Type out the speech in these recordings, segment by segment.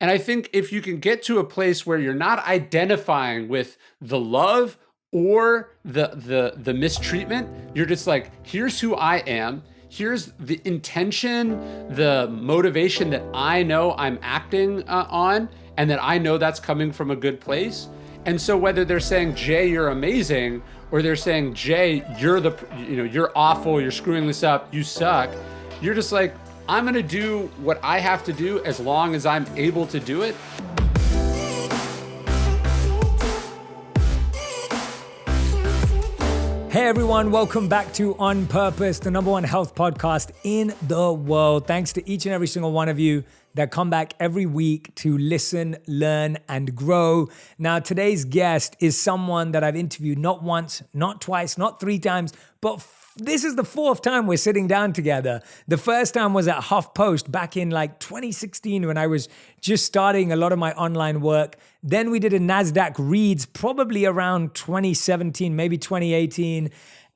And I think if you can get to a place where you're not identifying with the love or the mistreatment, you're just like, here's who I am. Here's the intention, the motivation that I know I'm acting on, and that I know that's coming from a good place. And so whether they're saying, Jay, you're amazing, or they're saying, Jay, you're awful, you're screwing this up, you suck, you're just like, I'm gonna do what I have to do as long as I'm able to do it. Hey everyone, welcome back to On Purpose, the number one health podcast in the world. Thanks to each and every single one of you that come back every week to listen, learn, and grow. Now, today's guest is someone that I've interviewed not once, not twice, not three times, but this is the fourth time we're sitting down together. The first time was at HuffPost back in like 2016 when I was just starting a lot of my online work. Then we did a NASDAQ Reads probably around 2017, maybe 2018.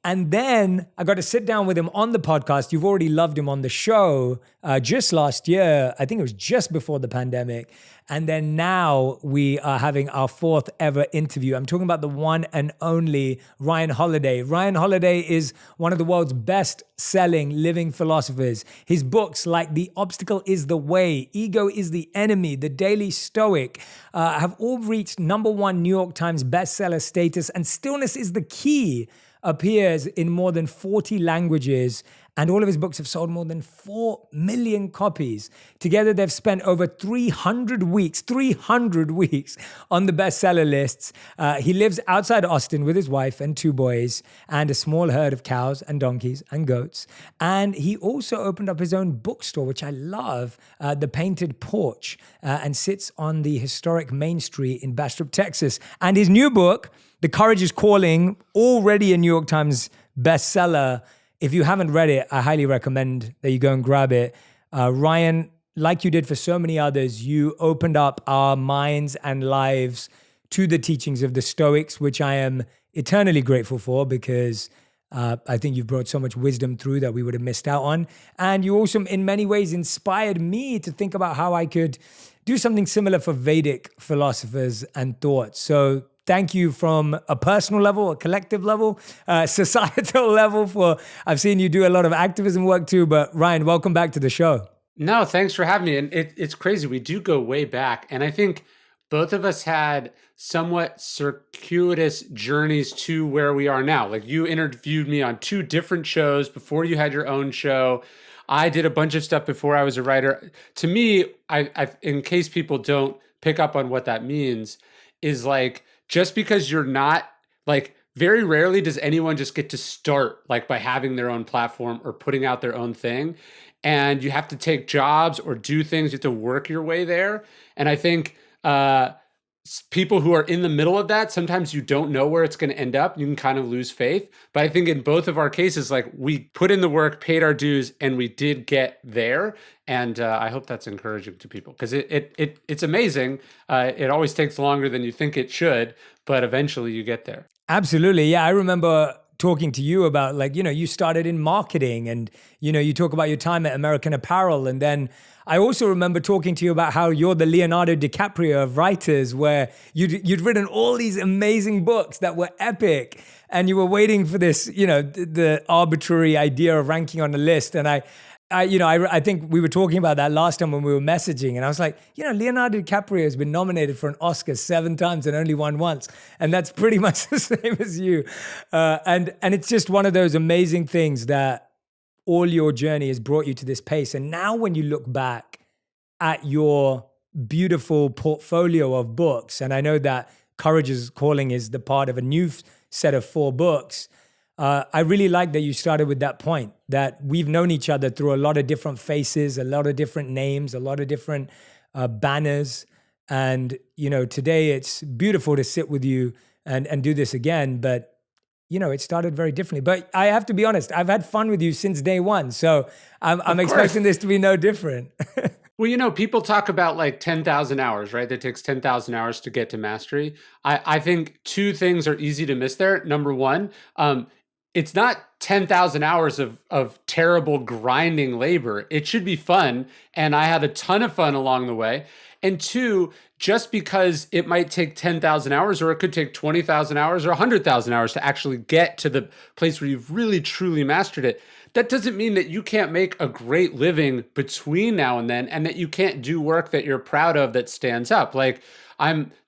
And then I got to sit down with him on the podcast. You've already loved him on the show just last year. I think it was just before the pandemic. And then now we are having our fourth ever interview. I'm talking about the one and only Ryan Holiday. Ryan Holiday is one of the world's best-selling living philosophers. His books like The Obstacle is the Way, Ego is the Enemy, The Daily Stoic have all reached #1 New York Times bestseller status, and Stillness is the Key appears in more than 40 languages, and all of his books have sold more than 4 million copies. Together, they've spent over 300 weeks on the bestseller lists. He lives outside Austin with his wife and 2 boys and a small herd of cows and donkeys and goats. And he also opened up his own bookstore, which I love, the Painted Porch, and sits on the historic Main Street in Bastrop, Texas. And his new book, The Courage is Calling, already a New York Times bestseller. If you haven't read it, I highly recommend that you go and grab it. Ryan, like you did for so many others, you opened up our minds and lives to the teachings of the Stoics, which I am eternally grateful for because I think you've brought so much wisdom through that we would have missed out on. And you also, in many ways, inspired me to think about how I could do something similar for Vedic philosophers and thoughts. So thank you from a personal level, a collective level, societal level for, I've seen you do a lot of activism work too, but Ryan, welcome back to the show. No, thanks for having me. And it's crazy. We do go way back. And I think both of us had somewhat circuitous journeys to where we are now. Like you interviewed me on 2 different shows before you had your own show. I did a bunch of stuff before I was a writer. To me, I in case people don't pick up on what that means, is like, just because you're not, like, very rarely does anyone just get to start like by having their own platform or putting out their own thing. And you have to take jobs or do things, you have to work your way there. And I think people who are in the middle of that, sometimes you don't know where it's going to end up. You can kind of lose faith. But I think in both of our cases, like we put in the work, paid our dues, and we did get there. And I hope that's encouraging to people because it's amazing. It always takes longer than you think it should, but eventually you get there. Absolutely. Yeah, I remember talking to you about like, you started in marketing and, you talk about your time at American Apparel. And then I also remember talking to you about how you're the Leonardo DiCaprio of writers, where you'd written all these amazing books that were epic and you were waiting for this, the arbitrary idea of ranking on the list. And I think we were talking about that last time when we were messaging, and I was like, Leonardo DiCaprio has been nominated for an Oscar 7 times and only won once, and that's pretty much the same as you. And it's just one of those amazing things that all your journey has brought you to this pace. And now when you look back at your beautiful portfolio of books, and I know that Courage is Calling is the part of a new set of 4 books. I really like that you started with that point, that we've known each other through a lot of different faces, a lot of different names, a lot of different banners. And, today it's beautiful to sit with you and do this again. But, it started very differently. But I have to be honest, I've had fun with you since day one. So I'm expecting this to be no different. Well, people talk about like 10,000 hours, right? That takes 10,000 hours to get to mastery. I think 2 things are easy to miss there. Number one, it's not 10,000 hours of terrible grinding labor. It should be fun. And I had a ton of fun along the way. And two, just because it might take 10,000 hours, or it could take 20,000 hours or 100,000 hours to actually get to the place where you've really truly mastered it, that doesn't mean that you can't make a great living between now and then, and that you can't do work that you're proud of that stands up. Like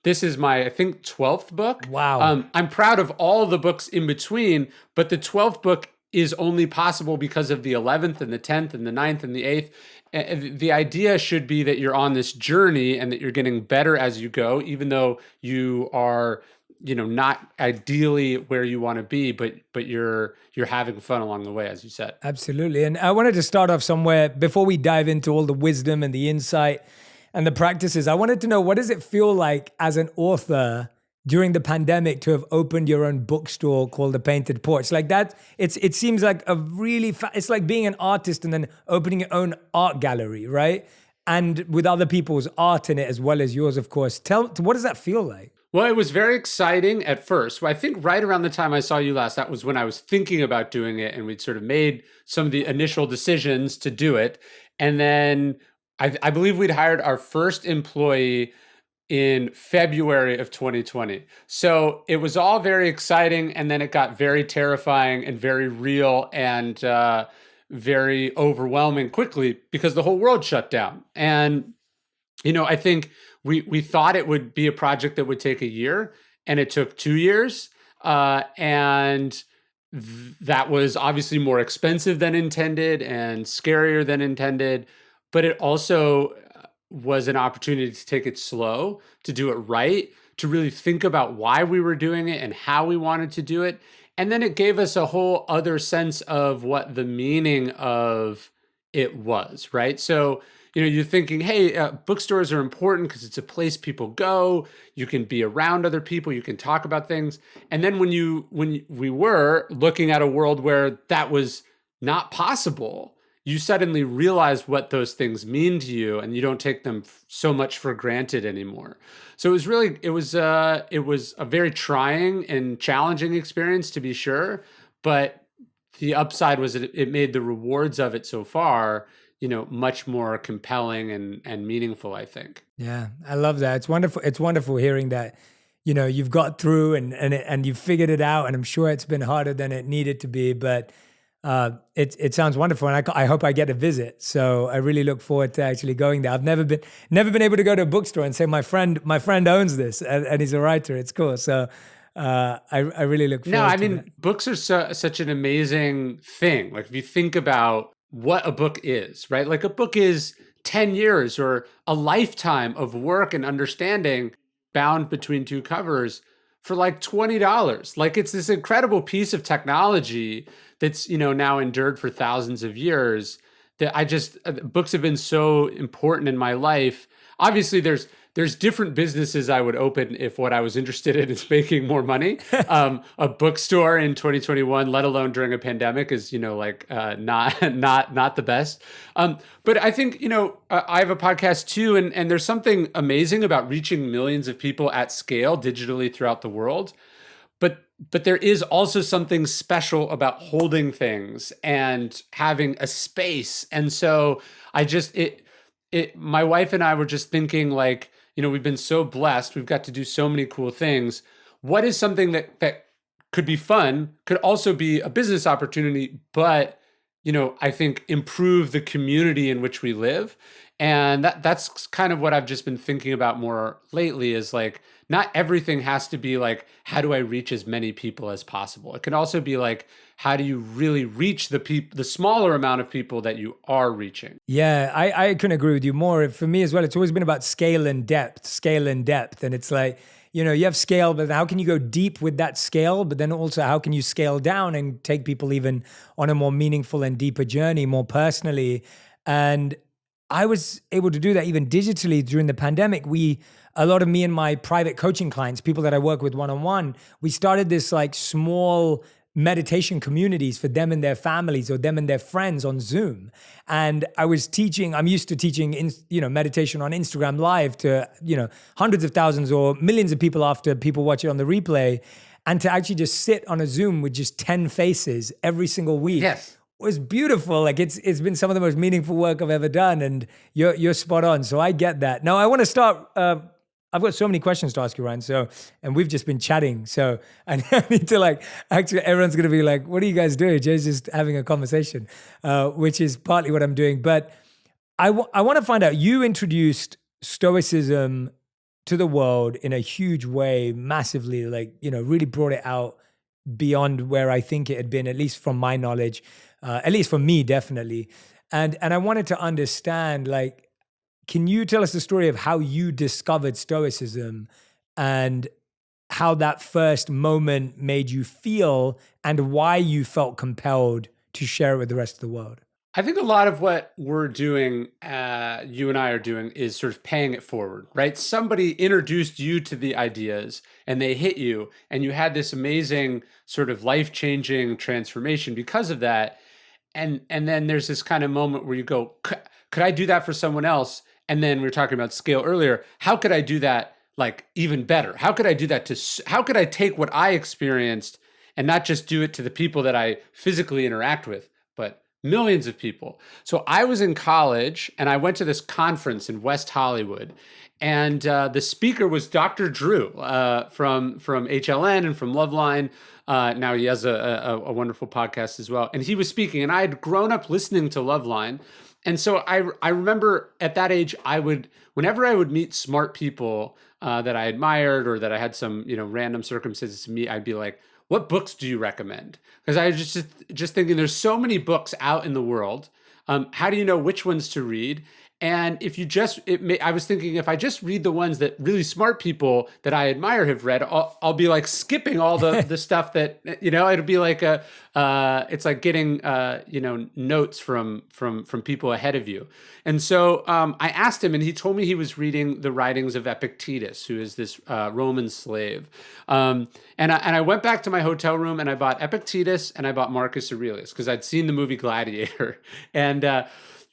this is my, I think, 12th book. Wow. I'm proud of all the books in between, but the 12th book is only possible because of the 11th and the 10th and the 9th and the 8th. And the idea should be that you're on this journey and that you're getting better as you go, even though you are, not ideally where you want to be, but you're having fun along the way, as you said. Absolutely. And I wanted to start off somewhere before we dive into all the wisdom and the insight and the practices. I wanted to know, what does it feel like as an author during the pandemic to have opened your own bookstore called the Painted Porch? Like that, it seems like a really, it's like being an artist and then opening your own art gallery, right? And with other people's art in it as well as yours, of course. What does that feel like? Well, it was very exciting at first. I think right around the time I saw you last, that was when I was thinking about doing it, and we'd sort of made some of the initial decisions to do it. And then I believe we'd hired our first employee in February of 2020. So it was all very exciting, and then it got very terrifying and very real and very overwhelming quickly because the whole world shut down. And I think we thought it would be a project that would take a year, and it took 2 years. And that was obviously more expensive than intended and scarier than intended. But it also was an opportunity to take it slow, to do it right, to really think about why we were doing it and how we wanted to do it. And then it gave us a whole other sense of what the meaning of it was, right? So, you're thinking, hey, bookstores are important because it's a place people go. You can be around other people. You can talk about things. And then when we were looking at a world where that was not possible, you suddenly realize what those things mean to you, and you don't take them so much for granted anymore. So it was a very trying and challenging experience, to be sure. But the upside was that it made the rewards of it so far, much more compelling and meaningful, I think. Yeah, I love that. It's wonderful. It's wonderful hearing that, you've got through and you've figured it out. And I'm sure it's been harder than it needed to be, but it sounds wonderful. And I hope I get a visit. So I really look forward to actually going there. I've never been able to go to a bookstore and say, my friend owns this and he's a writer. It's cool. So I really look forward to that. Books are such an amazing thing. Like if you think about what a book is, right? Like a book is 10 years or a lifetime of work and understanding bound between two covers for like $20. Like it's this incredible piece of technology that's, now endured for thousands of years that books have been so important in my life. Obviously there's different businesses I would open if what I was interested in is making more money. A bookstore in 2021, let alone during a pandemic, is not the best. But I think I have a podcast too, and there's something amazing about reaching millions of people at scale digitally throughout the world. But there is also something special about holding things and having a space. And so my wife and I were just thinking like, we've been so blessed. We've got to do so many cool things. What is something that could be fun, could also be a business opportunity, but, I think improve the community in which we live. And that's kind of what I've just been thinking about more lately is like, not everything has to be like, how do I reach as many people as possible? It can also be like, how do you really reach the smaller amount of people that you are reaching? Yeah, I couldn't agree with you more. For me as well, it's always been about scale and depth. And it's like, you have scale, but how can you go deep with that scale? But then also, how can you scale down and take people even on a more meaningful and deeper journey, more personally? And I was able to do that even digitally during the pandemic. A lot of me and my private coaching clients, people that I work with one-on-one, we started this like small meditation communities for them and their families or them and their friends on Zoom. And I'm used to teaching, meditation on Instagram Live to, hundreds of thousands or millions of people after people watch it on the replay. And to actually just sit on a Zoom with just 10 faces every single week. Yes. was beautiful. Like it's been some of the most meaningful work I've ever done, and you're spot on. So I get that. Now I want to start. I've got so many questions to ask you, Ryan. So, and we've just been chatting. So I need to like, actually, everyone's going to be like, what are you guys doing? Jay's just having a conversation, which is partly what I'm doing. But I want to find out, you introduced Stoicism to the world in a huge way, massively, like, really brought it out beyond where I think it had been, at least from my knowledge, at least for me, definitely. And I wanted to understand, like, can you tell us the story of how you discovered Stoicism and how that first moment made you feel and why you felt compelled to share it with the rest of the world? I think a lot of what we're doing, you and I are doing, is sort of paying it forward, right? Somebody introduced you to the ideas and they hit you, and you had this amazing sort of life-changing transformation because of that. And then there's this kind of moment where you go, could I do that for someone else? And then we were talking about scale earlier. How could I do that like even better? How could I do that how could I take what I experienced and not just do it to the people that I physically interact with, but millions of people? So I was in college and I went to this conference in West Hollywood, and the speaker was Dr. Drew from HLN and from Loveline. Now he has a wonderful podcast as well. And he was speaking, and I had grown up listening to Loveline. And so I remember at that age, whenever I would meet smart people that I admired or that I had some, random circumstances to meet, I'd be like, what books do you recommend? Because I was just thinking there's so many books out in the world. How do you know which ones to read? And if you I was thinking if I just read the ones that really smart people that I admire have read, I'll be like skipping all the stuff that, it'll be like it's like getting, notes from people ahead of you. And so I asked him, and he told me he was reading the writings of Epictetus, who is this Roman slave. And I went back to my hotel room and I bought Epictetus and I bought Marcus Aurelius because I'd seen the movie Gladiator.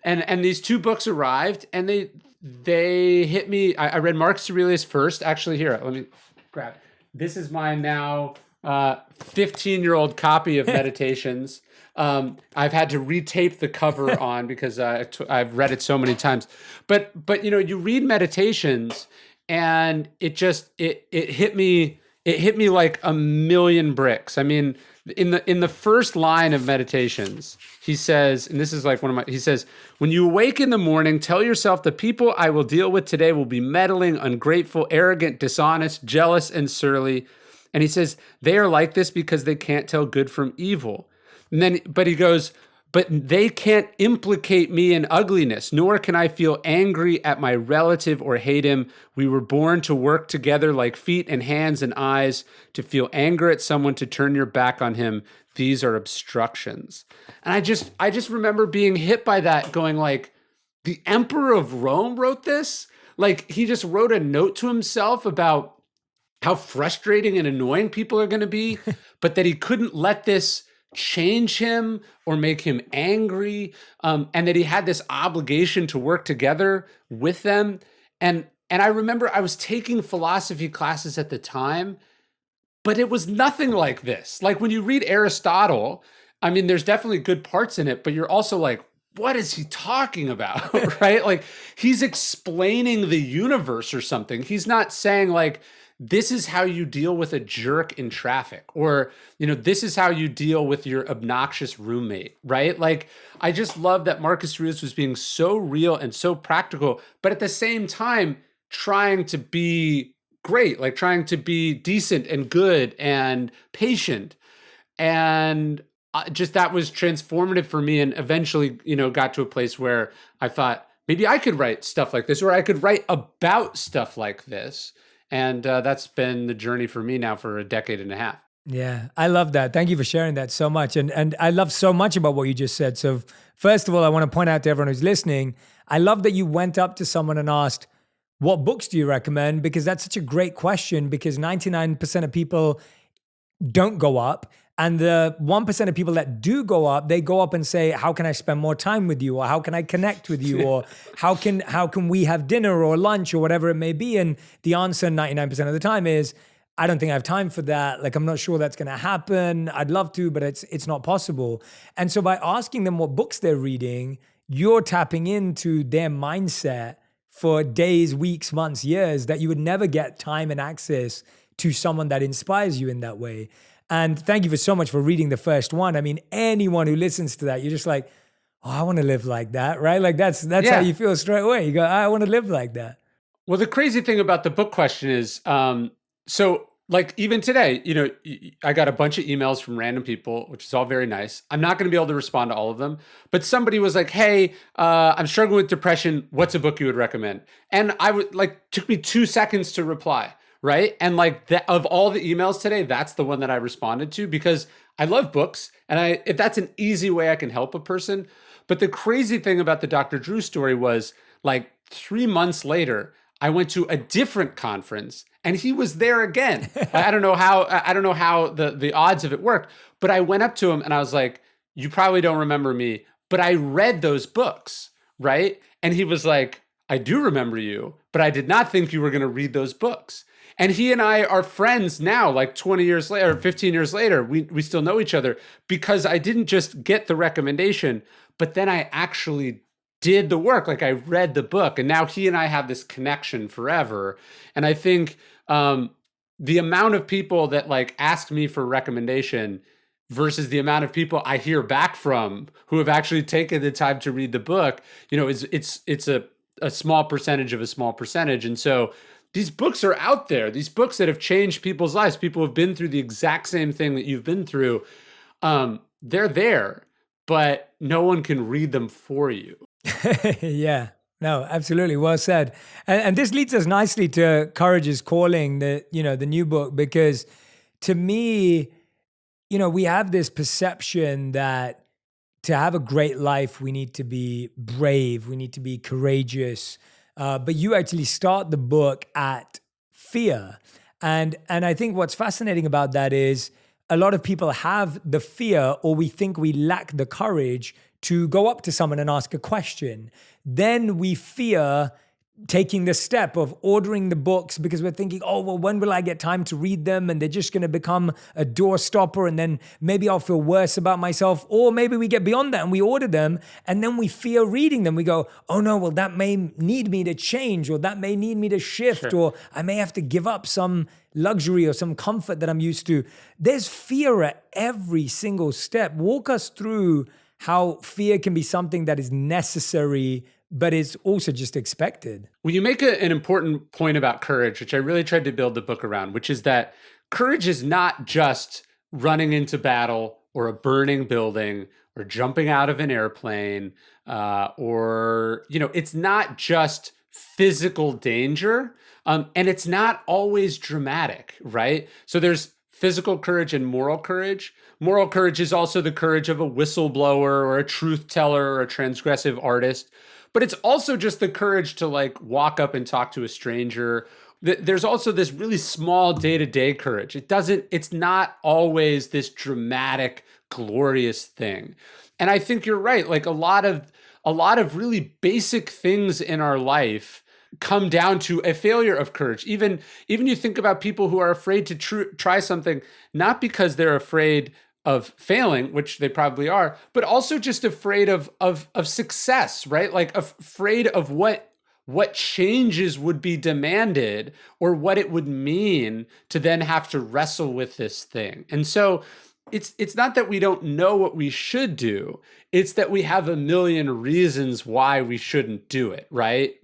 And these two books arrived, and they hit me. I read Marcus Aurelius first. Actually, here, let me grab. This is my now 15-year-old copy of Meditations. I've had to retape the cover on because I've read it so many times. But you read Meditations, and it hit me. It hit me like a million bricks. I mean, in the first line of Meditations, he says, and this is like he says, when you awake in the morning, tell yourself the people I will deal with today will be meddling, ungrateful, arrogant, dishonest, jealous, and surly. And he says, they are like this because they can't tell good from evil. But he goes, but they can't implicate me in ugliness, nor can I feel angry at my relative or hate him. We were born to work together like feet and hands and eyes, to feel anger at someone, to turn your back on him. These are obstructions. And I just remember being hit by that, going like, the Emperor of Rome wrote this? Like, he just wrote a note to himself about how frustrating and annoying people are going to be, but that he couldn't let this change him or make him angry, and that he had this obligation to work together with them. And I remember I was taking philosophy classes at the time, but it was nothing like this. Like when you read Aristotle, I mean, there's definitely good parts in it, but you're also like, what is he talking about? Right? Like he's explaining the universe or something. He's not saying like, this is how you deal with a jerk in traffic, or, this is how you deal with your obnoxious roommate, right? Like, I just love that Marcus Aurelius was being so real and so practical, but at the same time, trying to be great, like trying to be decent and good and patient. And just that was transformative for me, and eventually, got to a place where I thought maybe I could write stuff like this, or I could write about stuff like this. And that's been the journey for me now for a decade and a half. Yeah, I love that. Thank you for sharing that so much. And I love so much about what you just said. So first of all, I want to point out to everyone who's listening, I love that you went up to someone and asked, what books do you recommend? Because that's such a great question, because 99% of people don't go up. And the 1% of people that do go up, they go up and say, how can I spend more time with you? Or how can I connect with you? Or how can we have dinner or lunch or whatever it may be? And the answer 99% of the time is, I don't think I have time for that. Like, I'm not sure that's going to happen. I'd love to, but it's not possible. And so by asking them what books they're reading, you're tapping into their mindset for days, weeks, months, years that you would never get time and access to someone that inspires you in that way. And thank you for so much for reading the first one. I mean, anyone who listens to that, you're just like, oh, I want to live like that, right? Like that's how you feel straight away. You go, I want to live like that. Well, the crazy thing about the book question is, so like even today, I got a bunch of emails from random people, which is all very nice. I'm not going to be able to respond to all of them, but somebody was like, "Hey, I'm struggling with depression. What's a book you would recommend?" And I would took me 2 seconds to reply, right? And of all the emails today, that's the one that I responded to because I love books, and if that's an easy way I can help a person. But the crazy thing about the Dr. Drew story was 3 months later, I went to a different conference and he was there again. I don't know how the odds of it work, but I went up to him and I was like, "You probably don't remember me, but I read those books," right? And he was like, "I do remember you, but I did not think you were going to read those books." And he and I are friends now, 20 years later, 15 years later, we still know each other because I didn't just get the recommendation, but then I actually did the work. I read the book, and now he and I have this connection forever. And I think the amount of people that ask me for recommendation versus the amount of people I hear back from who have actually taken the time to read the book, it's a small percentage of a small percentage. And so these books are out there, these books that have changed people's lives. People have been through the exact same thing that you've been through. They're there, but no one can read them for you. Yeah, no, absolutely. Well said. And this leads us nicely to Courage is Calling, the new book, because to me, we have this perception that to have a great life, we need to be brave, we need to be courageous. But you actually start the book at fear. And I think what's fascinating about that is a lot of people have the fear, or we think we lack the courage to go up to someone and ask a question. Then we fear taking the step of ordering the books because we're thinking, oh, well, when will I get time to read them? And they're just going to become a doorstopper. And then maybe I'll feel worse about myself. Or maybe we get beyond that and we order them and then we fear reading them. We go, oh no, well, that may need me to change, or that may need me to shift, or I may have to give up some luxury or some comfort that I'm used to. There's fear at every single step. Walk us through how fear can be something that is necessary, but is also just expected. Well, you make an important point about courage, which I really tried to build the book around, which is that courage is not just running into battle or a burning building or jumping out of an airplane, it's not just physical danger. And it's not always dramatic, right? So there's physical courage and moral courage. Moral courage is also the courage of a whistleblower or a truth teller or a transgressive artist. But it's also just the courage to walk up and talk to a stranger. There's also this really small day-to-day courage. It's not always this dramatic, glorious thing. And I think you're right. A lot of really basic things in our life come down to a failure of courage. Even you think about people who are afraid to try something, not because they're afraid of failing, which they probably are, but also just afraid of success, right? Afraid of what changes would be demanded or what it would mean to then have to wrestle with this thing. And so it's not that we don't know what we should do. It's that we have a million reasons why we shouldn't do it, right?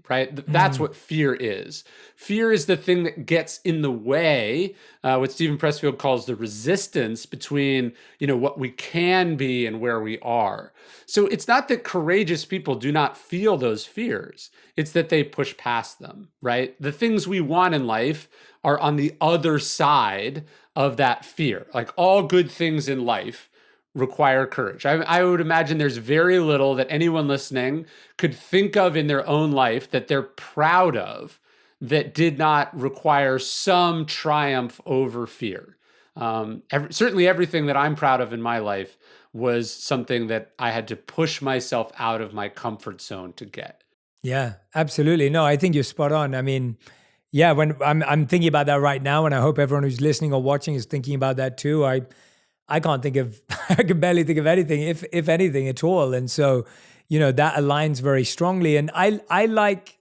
That's what fear is. Fear is the thing that gets in the way, what Stephen Pressfield calls the resistance between, what we can be and where we are. So it's not that courageous people do not feel those fears. It's that they push past them, right? The things we want in life are on the other side of that fear. All good things in life require courage. I would imagine there's very little that anyone listening could think of in their own life that they're proud of that did not require some triumph over fear. Certainly everything that I'm proud of in my life was something that I had to push myself out of my comfort zone to get. Yeah, absolutely. No, I think you're spot on. I mean, Yeah, when I'm thinking about that right now, and I hope everyone who's listening or watching is thinking about that too. I can't think of I can barely think of anything, if anything at all. And so, that aligns very strongly. And I like,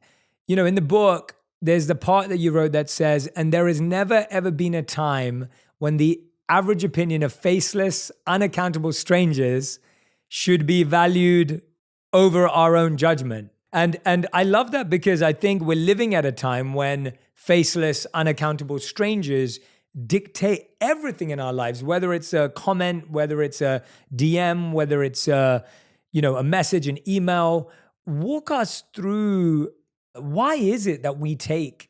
in the book, there's the part that you wrote that says, and there has never ever been a time when the average opinion of faceless, unaccountable strangers should be valued over our own judgment. And I love that because I think we're living at a time when faceless, unaccountable strangers dictate everything in our lives, whether it's a comment, whether it's a DM, whether it's a message, an email. Walk us through, why is it that we take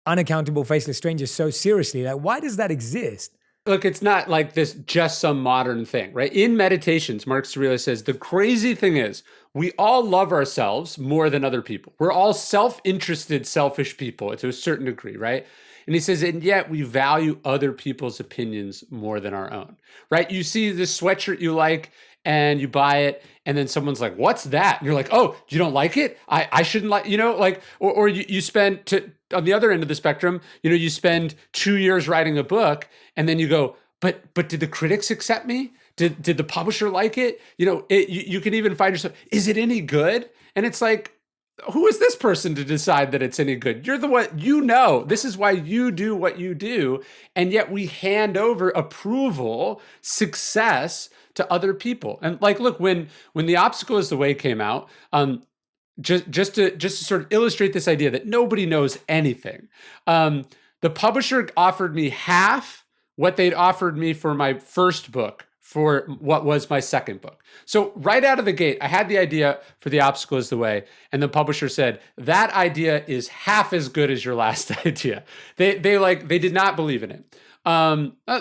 unaccountable, faceless strangers so seriously? Like, why does that exist? Look, it's not like this just some modern thing, right? In meditations, Mark Aurelius says the crazy thing is we all love ourselves more than other people. We're all self-interested, selfish people to a certain degree, right? And he says, and yet we value other people's opinions more than our own, right? You see this sweatshirt you like and you buy it, and then someone's like, what's that? And you're like, oh, you don't like it? I shouldn't like, or you spend on the other end of the spectrum, you spend 2 years writing a book and then you go, but did the critics accept me? Did the publisher like it? You can even find yourself, is it any good? And it's like, who is this person to decide that it's any good? You're the one, this is why you do what you do. And yet we hand over approval, success to other people. And like, look, when The Obstacle is the Way came out, just to sort of illustrate this idea that nobody knows anything. The publisher offered me half what they'd offered me for my first book for what was my second book. So right out of the gate, I had the idea for The Obstacle is the Way, and the publisher said, that idea is half as good as your last idea. They did not believe in it.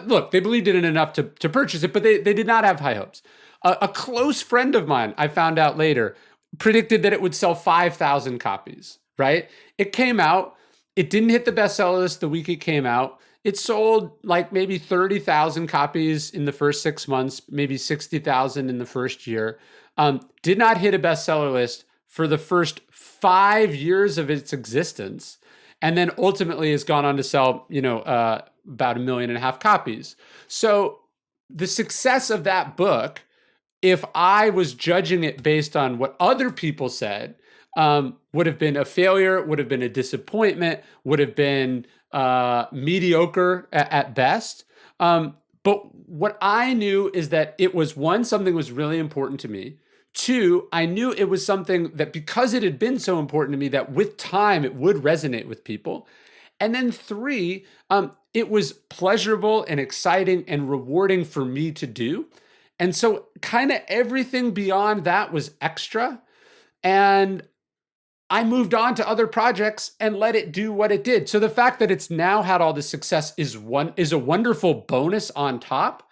Look, they believed in it enough to purchase it, but they did not have high hopes. A close friend of mine, I found out later, predicted that it would sell 5,000 copies, right? It came out. It didn't hit the bestseller list the week it came out. It sold like maybe 30,000 copies in the first 6 months, maybe 60,000 in the first year. Did not hit a bestseller list for the first 5 years of its existence. And then ultimately has gone on to sell, about 1.5 million copies. So the success of that book, if I was judging it based on what other people said, would have been a failure, would have been a disappointment, would have been mediocre at best. But what I knew is that it was, one, something was really important to me. Two, I knew it was something that, because it had been so important to me, that with time it would resonate with people. And then three, it was pleasurable and exciting and rewarding for me to do. And so kind of everything beyond that was extra. And I moved on to other projects and let it do what it did. So the fact that it's now had all this success is a wonderful bonus on top,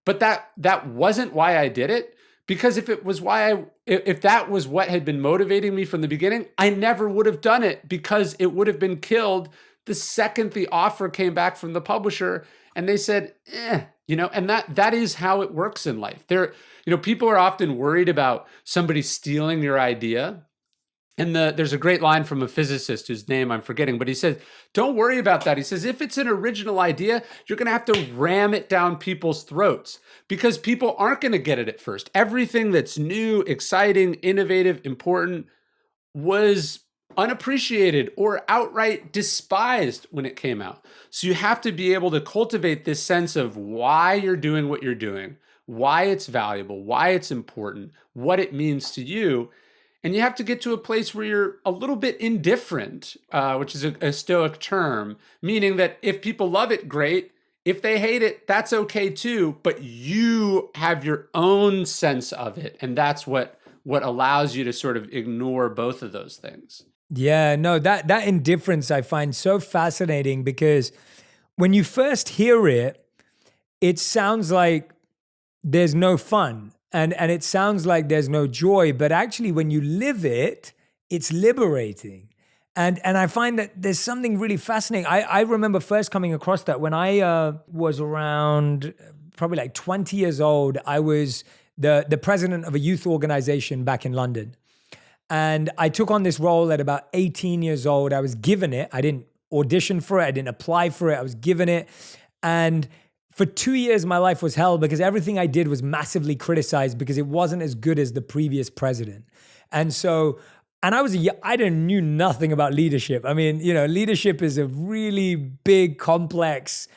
but that wasn't why I did it. Because if that was what had been motivating me from the beginning, I never would have done it, because it would have been killed the second the offer came back from the publisher and they said, and that is how it works in life. People are often worried about somebody stealing your idea. And there's a great line from a physicist whose name I'm forgetting, but he says, don't worry about that. He says, if it's an original idea, you're going to have to ram it down people's throats, because people aren't going to get it at first. Everything that's new, exciting, innovative, important was unappreciated or outright despised when it came out. So you have to be able to cultivate this sense of why you're doing what you're doing, why it's valuable, why it's important, what it means to you. And you have to get to a place where you're a little bit indifferent, which is a Stoic term, meaning that if people love it, great. If they hate it, that's okay too. But you have your own sense of it. And that's what allows you to sort of ignore both of those things. Yeah, no, that indifference I find so fascinating, because when you first hear it, it sounds like there's no fun. And it sounds like there's no joy, but actually when you live it, it's liberating. And I find that there's something really fascinating. I remember first coming across that when I was around probably like 20 years old. I was the president of a youth organization back in London. And I took on this role at about 18 years old. I was given it. I didn't audition for it. I didn't apply for it. I was given it. And for 2 years, my life was hell because everything I did was massively criticized because it wasn't as good as the previous president. And so, and I didn't knew nothing about leadership. I mean, leadership is a really big, complex,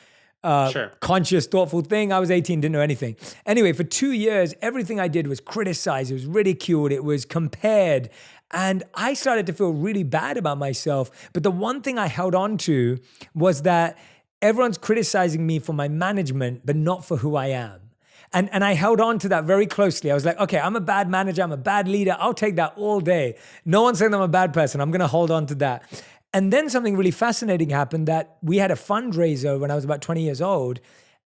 Sure. conscious, thoughtful thing. I was 18, didn't know anything. Anyway, for 2 years, everything I did was criticized, it was ridiculed, it was compared. And I started to feel really bad about myself. But the one thing I held on to was that everyone's criticizing me for my management, but not for who I am. And I held on to that very closely. I was like, okay, I'm a bad manager, I'm a bad leader. I'll take that all day. No one's saying I'm a bad person. I'm going to hold on to that. And then something really fascinating happened that we had a fundraiser when I was about 20 years old.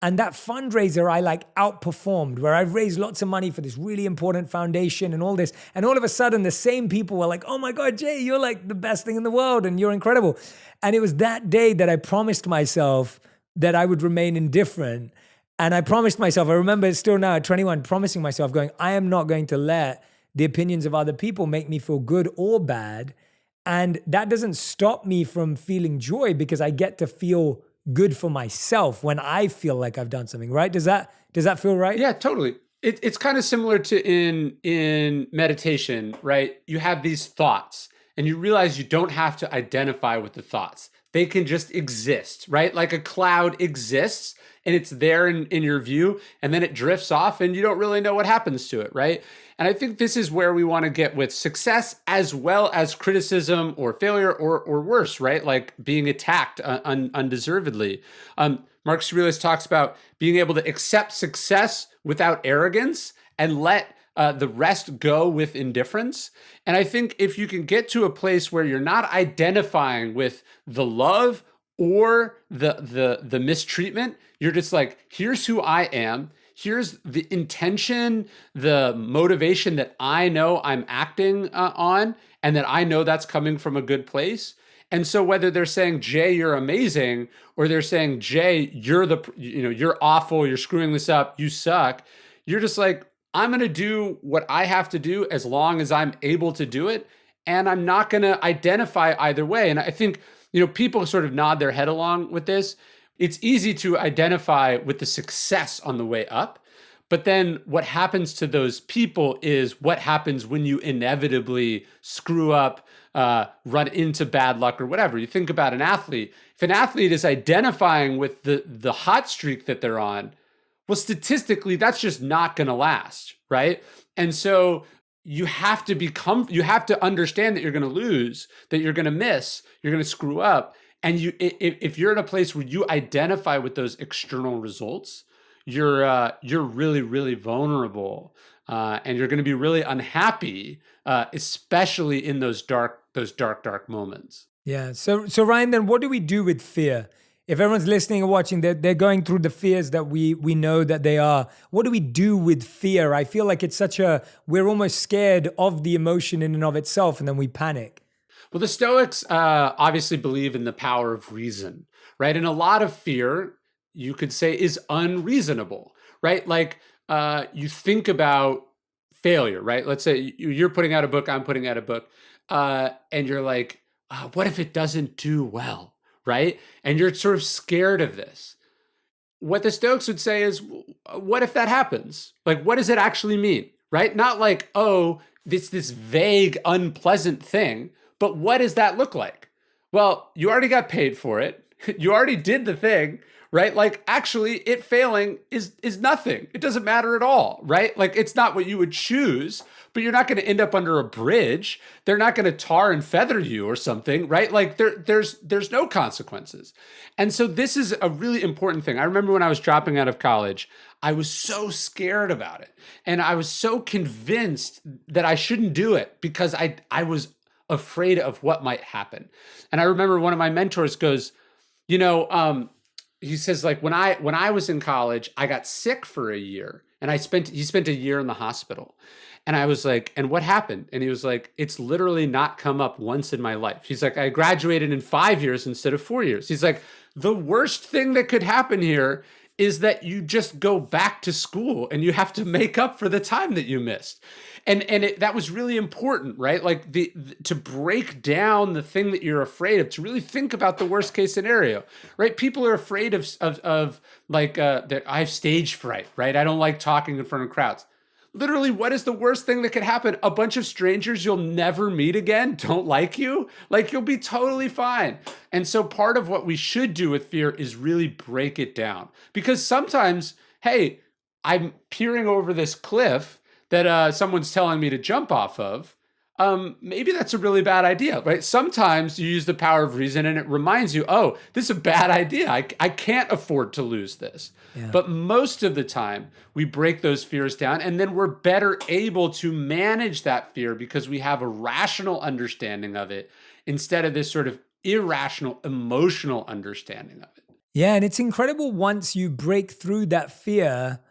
And that fundraiser, I outperformed, where I've raised lots of money for this really important foundation and all this. And all of a sudden, the same people were like, oh my God, Jay, you're like the best thing in the world and you're incredible. And it was that day that I promised myself that I would remain indifferent. And I promised myself, I remember it still now at 21, promising myself going, I am not going to let the opinions of other people make me feel good or bad. And that doesn't stop me from feeling joy because I get to feel good for myself when I feel like I've done something, right? Does that feel right? Yeah, totally. It's kind of similar to in meditation, right? You have these thoughts and you realize you don't have to identify with the thoughts. They can just exist, right? Like a cloud exists and it's there in your view, and then it drifts off and you don't really know what happens to it, right? And I think this is where we want to get with success as well as criticism or failure or worse, right? Like being attacked undeservedly. Marcus Aurelius talks about being able to accept success without arrogance and let the rest go with indifference. And I think if you can get to a place where you're not identifying with the love or the mistreatment, you're just like, here's who I am. Here's the intention, the motivation that I know I'm acting on, and that I know that's coming from a good place. And so whether they're saying, Jay, you're amazing, or they're saying, Jay, you're awful, you're screwing this up, you suck, you're just like, I'm going to do what I have to do as long as I'm able to do it. And I'm not going to identify either way. And I think, people sort of nod their head along with this. It's easy to identify with the success on the way up. But then what happens to those people is what happens when you inevitably screw up, run into bad luck or whatever. You think about an athlete. If an athlete is identifying with the hot streak that they're on, well, statistically, that's just not going to last, right? And so you have to understand that you're going to lose, that you're going to miss, you're going to screw up. And if you're in a place where you identify with those external results, you're really, really vulnerable, and you're going to be really unhappy, especially in those dark moments. Yeah. So Ryan, then what do we do with fear? If everyone's listening or watching, they're going through the fears that we know that they are. What do we do with fear? I feel like it's we're almost scared of the emotion in and of itself, and then we panic. Well, the Stoics obviously believe in the power of reason, right? And a lot of fear, you could say, is unreasonable, right? Like you think about failure, right? Let's say you're putting out a book, I'm putting out a book, and you're like, what if it doesn't do well, right? And you're sort of scared of this. What the Stoics would say is, what if that happens? Like, what does it actually mean, right? Not like, oh, this vague, unpleasant thing, but what does that look like? Well, you already got paid for it. You already did the thing, right? Like, actually, it failing is nothing. It doesn't matter at all, right? Like, it's not what you would choose, but you're not going to end up under a bridge. They're not going to tar and feather you or something, right? Like, there's no consequences. And so this is a really important thing. I remember when I was dropping out of college, I was so scared about it. And I was so convinced that I shouldn't do it because I was afraid of what might happen. And I remember one of my mentors goes, he says, like, when I was in college, I got sick for a year and he spent a year in the hospital. And I was like, and what happened? And he was like, it's literally not come up once in my life. He's like, I graduated in 5 years instead of 4 years. He's like, the worst thing that could happen here is that you just go back to school and you have to make up for the time that you missed. That was really important, right? Like to break down the thing that you're afraid of, to really think about the worst case scenario, right? People are afraid of like that I have stage fright, right? I don't like talking in front of crowds. Literally, what is the worst thing that could happen? A bunch of strangers you'll never meet again don't like you. Like, you'll be totally fine. And so part of what we should do with fear is really break it down. Because sometimes, hey, I'm peering over this cliff that someone's telling me to jump off of. Maybe that's a really bad idea, right? Sometimes you use the power of reason and it reminds you, oh, this is a bad idea. I can't afford to lose this. Yeah. But most of the time, we break those fears down and then we're better able to manage that fear because we have a rational understanding of it instead of this sort of irrational, emotional understanding of it. Yeah, and it's incredible once you break through that fear,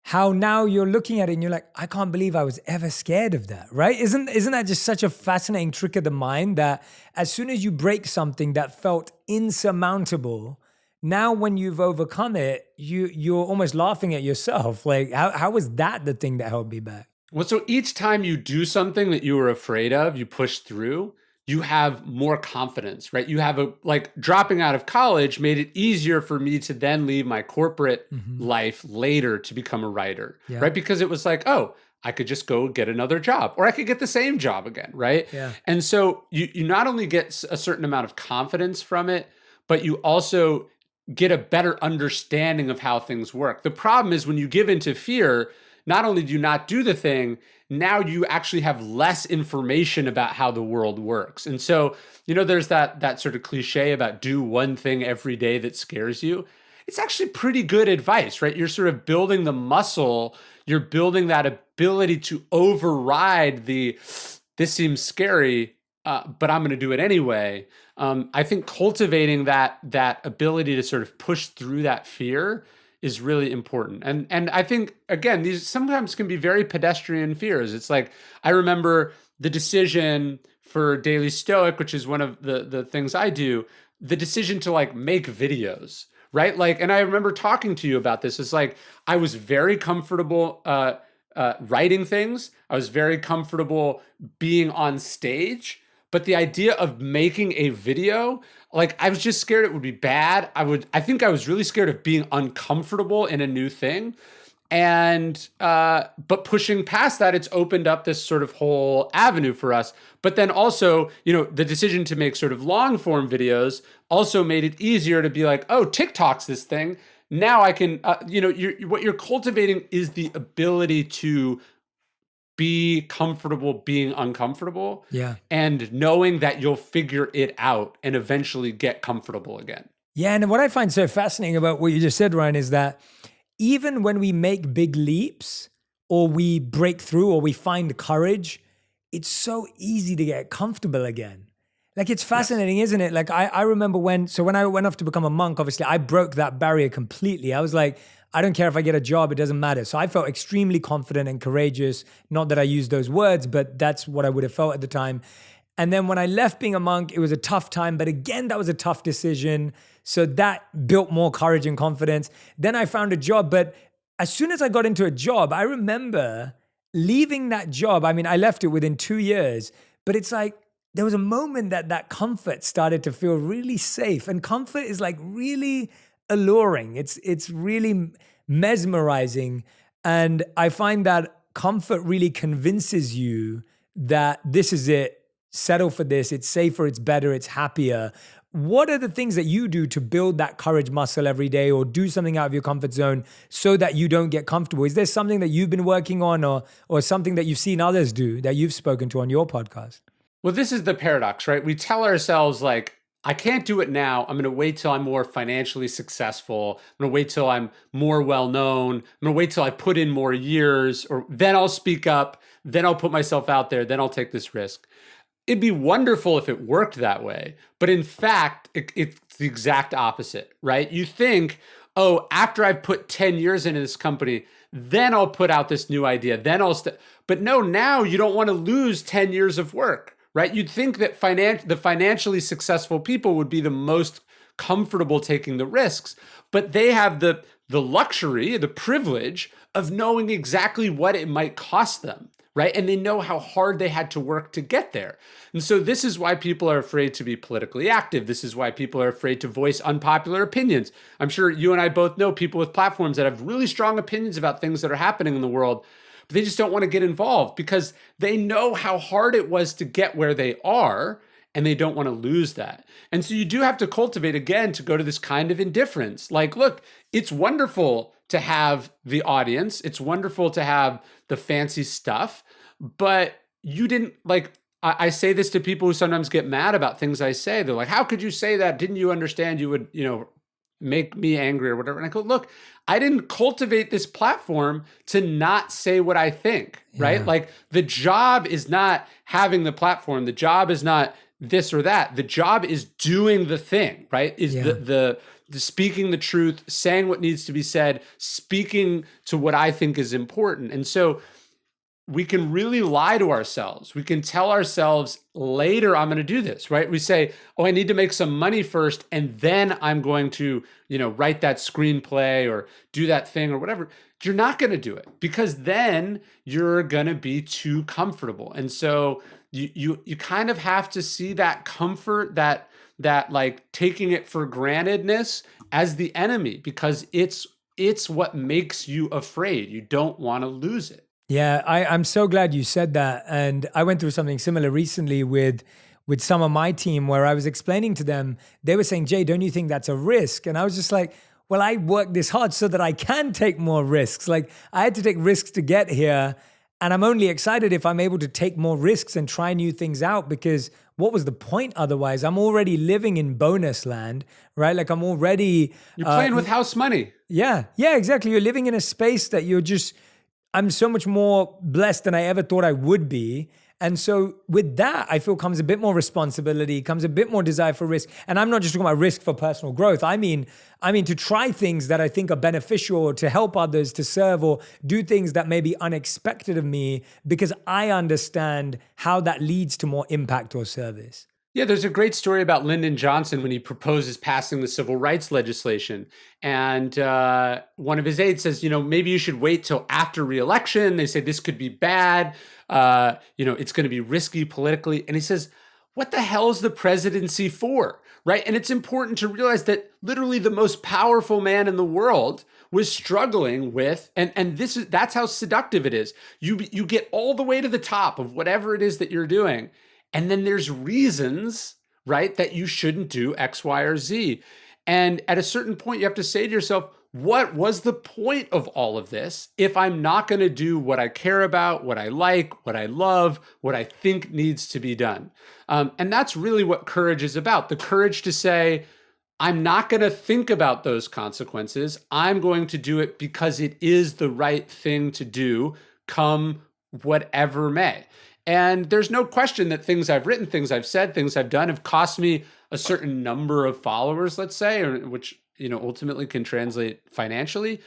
how now you're looking at it and you're like, I can't believe I was ever scared of that, right? Isn't that just such a fascinating trick of the mind that as soon as you break something that felt insurmountable, now when you've overcome it, you're almost laughing at yourself. Like, how was that the thing that held me back? Well, so each time you do something that you were afraid of, you push through, you have more confidence, right? You have like dropping out of college made it easier for me to then leave my corporate life later to become a writer, right? Because it was like, oh, I could just go get another job or I could get the same job again, right? Yeah. And so you not only get a certain amount of confidence from it, but you also get a better understanding of how things work. The problem is when you give into fear, not only do you not do the thing, now you actually have less information about how the world works. And so, there's that sort of cliche about do one thing every day that scares you. It's actually pretty good advice, right? You're sort of building the muscle, you're building that ability to override this seems scary, but I'm going to do it anyway. I think cultivating that ability to sort of push through that fear is really important. And I think, again, these sometimes can be very pedestrian fears. It's like, I remember the decision for Daily Stoic, which is one of the things I do, the decision to like make videos, right? Like, and I remember talking to you about this. It's like, I was very comfortable writing things. I was very comfortable being on stage. But the idea of making a video, like I was just scared it would be bad. I think I was really scared of being uncomfortable in a new thing. And, but pushing past that, it's opened up this sort of whole avenue for us. But then also, the decision to make sort of long form videos also made it easier to be like, oh, TikTok's this thing. Now I can, what you're cultivating is the ability to be comfortable being uncomfortable, and knowing that you'll figure it out and eventually get comfortable again. Yeah, and what I find so fascinating about what you just said, Ryan, is that even when we make big leaps or we break through or we find courage, it's so easy to get comfortable again. Like, it's fascinating, isn't it? Like, I remember when I went off to become a monk, obviously, I broke that barrier completely. I was like, I don't care if I get a job, it doesn't matter. So I felt extremely confident and courageous. Not that I used those words, but that's what I would have felt at the time. And then when I left being a monk, it was a tough time. But again, that was a tough decision. So that built more courage and confidence. Then I found a job. But as soon as I got into a job, I remember leaving that job. I mean, I left it within 2 years, but it's like, there was a moment that comfort started to feel really safe. And comfort is like really alluring. It's really mesmerizing. And I find that comfort really convinces you that this is it. Settle for this. It's safer, it's better, it's happier. What are the things that you do to build that courage muscle every day or do something out of your comfort zone so that you don't get comfortable? Is there something that you've been working on or something that you've seen others do that you've spoken to on your podcast? Well, this is the paradox, right? We tell ourselves like, I can't do it now. I'm going to wait till I'm more financially successful. I'm going to wait till I'm more well-known. I'm going to wait till I put in more years, or then I'll speak up. Then I'll put myself out there. Then I'll take this risk. It'd be wonderful if it worked that way. But in fact, it's the exact opposite, right? You think, oh, after I've put 10 years into this company, then I'll put out this new idea. Then but no, now you don't want to lose 10 years of work. Right? You'd think that the financially successful people would be the most comfortable taking the risks, but they have the the luxury, the privilege of knowing exactly what it might cost them, right? And they know how hard they had to work to get there. And so this is why people are afraid to be politically active. This is why people are afraid to voice unpopular opinions. I'm sure you and I both know people with platforms that have really strong opinions about things that are happening in the world, but they just don't want to get involved because they know how hard it was to get where they are, and they don't want to lose that. And so you do have to cultivate, again, to go to this kind of indifference. Like, look, it's wonderful to have the audience. It's wonderful to have the fancy stuff, but you didn't like, I say this to people who sometimes get mad about things I say. They're like, how could you say that? Didn't you understand you would, make me angry or whatever? And I go, look, I didn't cultivate this platform to not say what I think, right? Yeah. Like the job is not having the platform. The job is not this or that. The job is doing the thing, right? Is the speaking the truth, saying what needs to be said, speaking to what I think is important. And so we can really lie to ourselves. We can tell ourselves later, I'm going to do this, right? We say, oh, I need to make some money first, and then I'm going to, write that screenplay or do that thing or whatever. You're not going to do it because then you're going to be too comfortable. And so you kind of have to see that comfort, that like taking it for grantedness as the enemy, because it's what makes you afraid. You don't want to lose it. Yeah, I'm so glad you said that. And I went through something similar recently with some of my team where I was explaining to them, they were saying, Jay, don't you think that's a risk? And I was just like, well, I worked this hard so that I can take more risks. Like I had to take risks to get here. And I'm only excited if I'm able to take more risks and try new things out, because what was the point otherwise? I'm already living in bonus land, right? Like I'm already... You're playing with house money. Yeah, exactly. You're living in a space that I'm so much more blessed than I ever thought I would be. And so with that, I feel comes a bit more responsibility, comes a bit more desire for risk. And I'm not just talking about risk for personal growth. I mean to try things that I think are beneficial, to help others, to serve, or do things that may be unexpected of me because I understand how that leads to more impact or service. Yeah, there's a great story about Lyndon Johnson when he proposes passing the civil rights legislation. And one of his aides says, maybe you should wait till after re-election. They say this could be bad. It's going to be risky politically. And he says, what the hell is the presidency for? Right. And it's important to realize that literally the most powerful man in the world was struggling with, and that's how seductive it is. You get all the way to the top of whatever it is that you're doing. And then there's reasons, right, that you shouldn't do X, Y, or Z. And at a certain point, you have to say to yourself, what was the point of all of this if I'm not going to do what I care about, what I like, what I love, what I think needs to be done? And that's really what courage is about. The courage to say, I'm not going to think about those consequences. I'm going to do it because it is the right thing to do, come whatever may. And there's no question that things I've written, things I've said, things I've done have cost me a certain number of followers, let's say, or which ultimately can translate financially.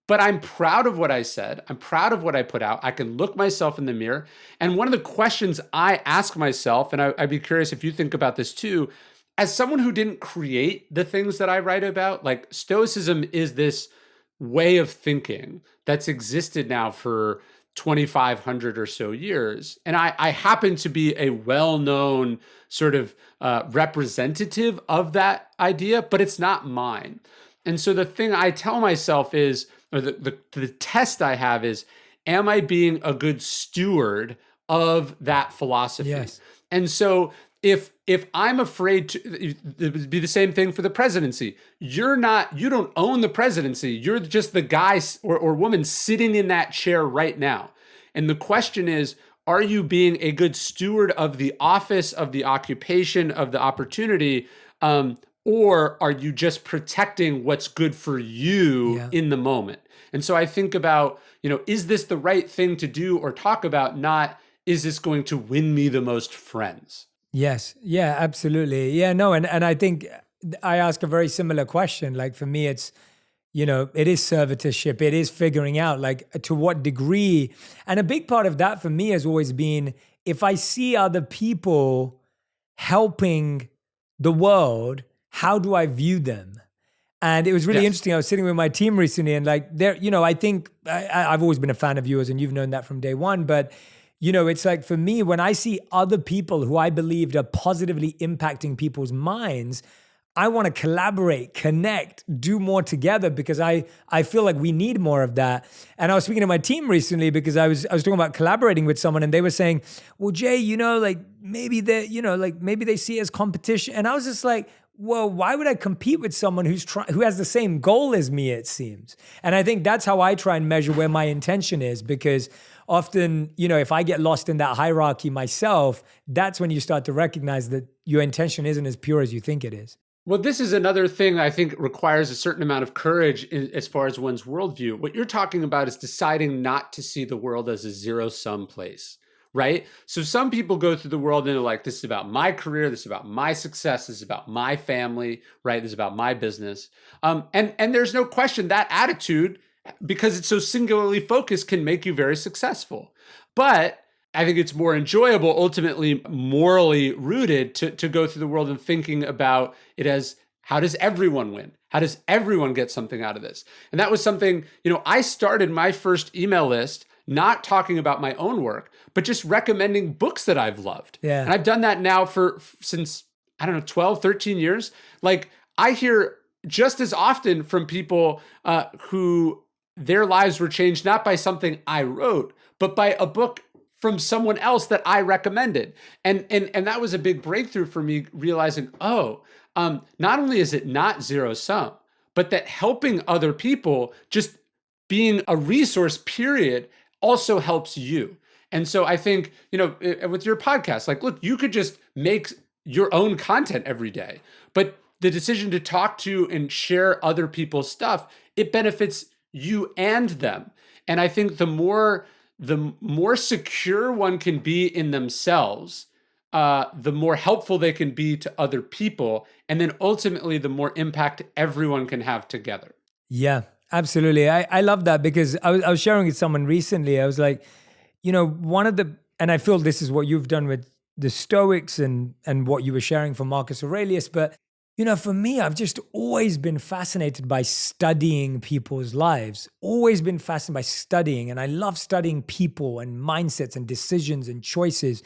But I'm proud of what I said. I'm proud of what I put out. I can look myself in the mirror. And one of the questions I ask myself, and I'd be curious if you think about this too, as someone who didn't create the things that I write about, like Stoicism is this way of thinking that's existed now for 2,500 or so years. And I happen to be a well-known sort of representative of that idea, but it's not mine. And so the thing I tell myself is, or the test I have is, am I being a good steward of that philosophy? Yes. And so if I'm afraid to, it would be the same thing for the presidency. You don't own the presidency. You're just the guy or woman sitting in that chair right now. And the question is, are you being a good steward of the office, of the occupation, of the opportunity? Or are you just protecting what's good for you in the moment? And so I think about, is this the right thing to do or talk about? Not, is this going to win me the most friends? Yes. Yeah, absolutely. Yeah, no. And I think I ask a very similar question. Like for me, it's, it is servitorship. It is figuring out like to what degree. And a big part of that for me has always been, if I see other people helping the world, how do I view them? And it was really Yes. interesting. I was sitting with my team recently, and like there, I think I've always been a fan of yours, and you've known that from day one. But it's like for me, when I see other people who I believed are positively impacting people's minds, I want to collaborate, connect, do more together because I feel like we need more of that. And I was speaking to my team recently because I was talking about collaborating with someone, and they were saying, "Well, Jay, like maybe maybe they see it as competition." And I was just like, well, why would I compete with someone who has the same goal as me, it seems? And I think that's how I try and measure where my intention is, because often, if I get lost in that hierarchy myself, that's when you start to recognize that your intention isn't as pure as you think it is. Well, this is another thing I think requires a certain amount of courage as far as one's worldview. What you're talking about is deciding not to see the world as a zero-sum place, right? So some people go through the world and they're like, this is about my career, this is about my success, this is about my family, right? This is about my business. And there's no question that attitude, because it's so singularly focused, can make you very successful. But I think it's more enjoyable, ultimately morally rooted, to go through the world and thinking about it as, how does everyone win? How does everyone get something out of this? And that was something, I started my first email list not talking about my own work, but just recommending books that I've loved. Yeah. And I've done that now since, I don't know, 12, 13 years. Like, I hear just as often from people who their lives were changed not by something I wrote, but by a book from someone else that I recommended. And that was a big breakthrough for me, realizing, not only is it not zero sum, but that helping other people, just being a resource, period, also helps you. And so I think, with your podcast, like, look, you could just make your own content every day, but the decision to talk to and share other people's stuff, it benefits you and them. And I think the more secure one can be in themselves, the more helpful they can be to other people. And then ultimately, the more impact everyone can have together. Yeah, absolutely. I love that, because I was sharing with someone recently. I was like, and I feel this is what you've done with the Stoics and what you were sharing from Marcus Aurelius. But, for me, I've just always been fascinated by studying people's lives, always been fascinated by studying. And I love studying people and mindsets and decisions and choices.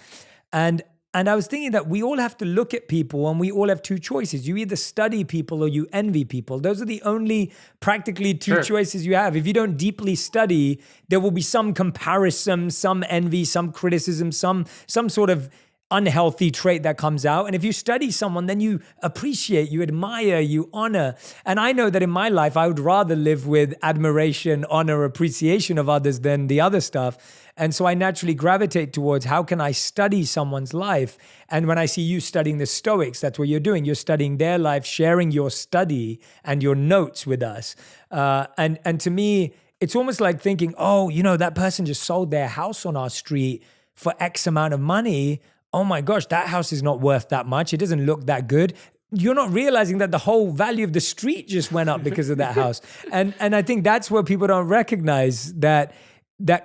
And I was thinking that we all have to look at people, and we all have two choices. You either study people or you envy people. Those are the only practically two choices you have. If you don't deeply study, there will be some comparison, some envy, some criticism, some sort of unhealthy trait that comes out. And if you study someone, then you appreciate, you admire, you honor. And I know that in my life, I would rather live with admiration, honor, appreciation of others than the other stuff. And so I naturally gravitate towards, how can I study someone's life? And when I see you studying the Stoics, that's what you're doing. You're studying their life, sharing your study and your notes with us. And to me, it's almost like thinking, that person just sold their house on our street for X amount of money. Oh my gosh, that house is not worth that much. It doesn't look that good. You're not realizing that the whole value of the street just went up because of that house. And I think that's where people don't recognize that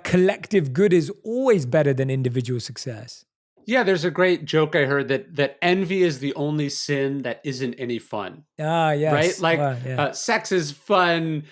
collective good is always better than individual success. Yeah, there's a great joke I heard that envy is the only sin that isn't any fun. Ah, yes. Right? Like, wow, yeah. Sex is fun.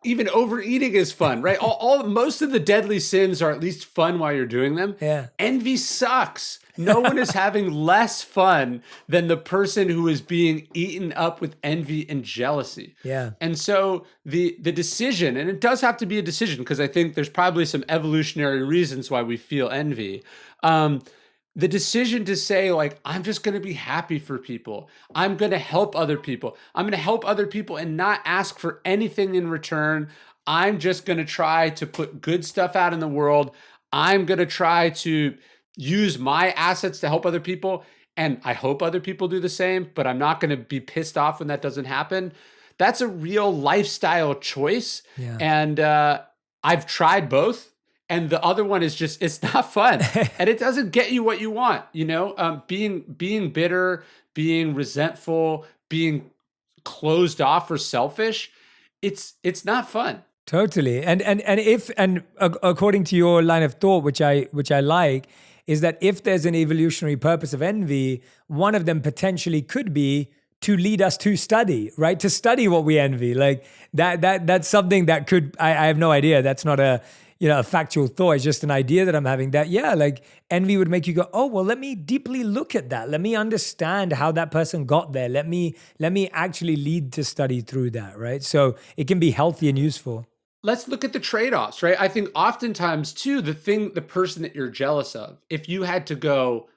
Even overeating is fun, right? Most of the deadly sins are at least fun while you're doing them. Yeah. Envy sucks. No one is having less fun than the person who is being eaten up with envy and jealousy. Yeah. And so the decision, and it does have to be a decision, because I think there's probably some evolutionary reasons why we feel envy. The decision to say, like, I'm just going to be happy for people. I'm going to help other people. I'm going to help other people and not ask for anything in return. I'm just going to try to put good stuff out in the world. I'm going to try to use my assets to help other people. And I hope other people do the same, but I'm not going to be pissed off when that doesn't happen. That's a real lifestyle choice. Yeah. And I've tried both. And the other one is just, it's not fun. And it doesn't get you what you want, being bitter, being resentful, being closed off or selfish. It's not fun. Totally. And according to your line of thought, which I like, is that if there's an evolutionary purpose of envy, one of them potentially could be to lead us to study, right? To study what we envy. Like that's something that could, I have no idea. That's not a, a factual thought. It's just an idea that I'm having that, yeah, like envy would make you go, oh, well, let me deeply look at that. Let me understand how that person got there. Let me actually lead to study through that, right? So it can be healthy and useful. Let's look at the trade-offs, right? I think oftentimes too, the person that you're jealous of, if you had to go,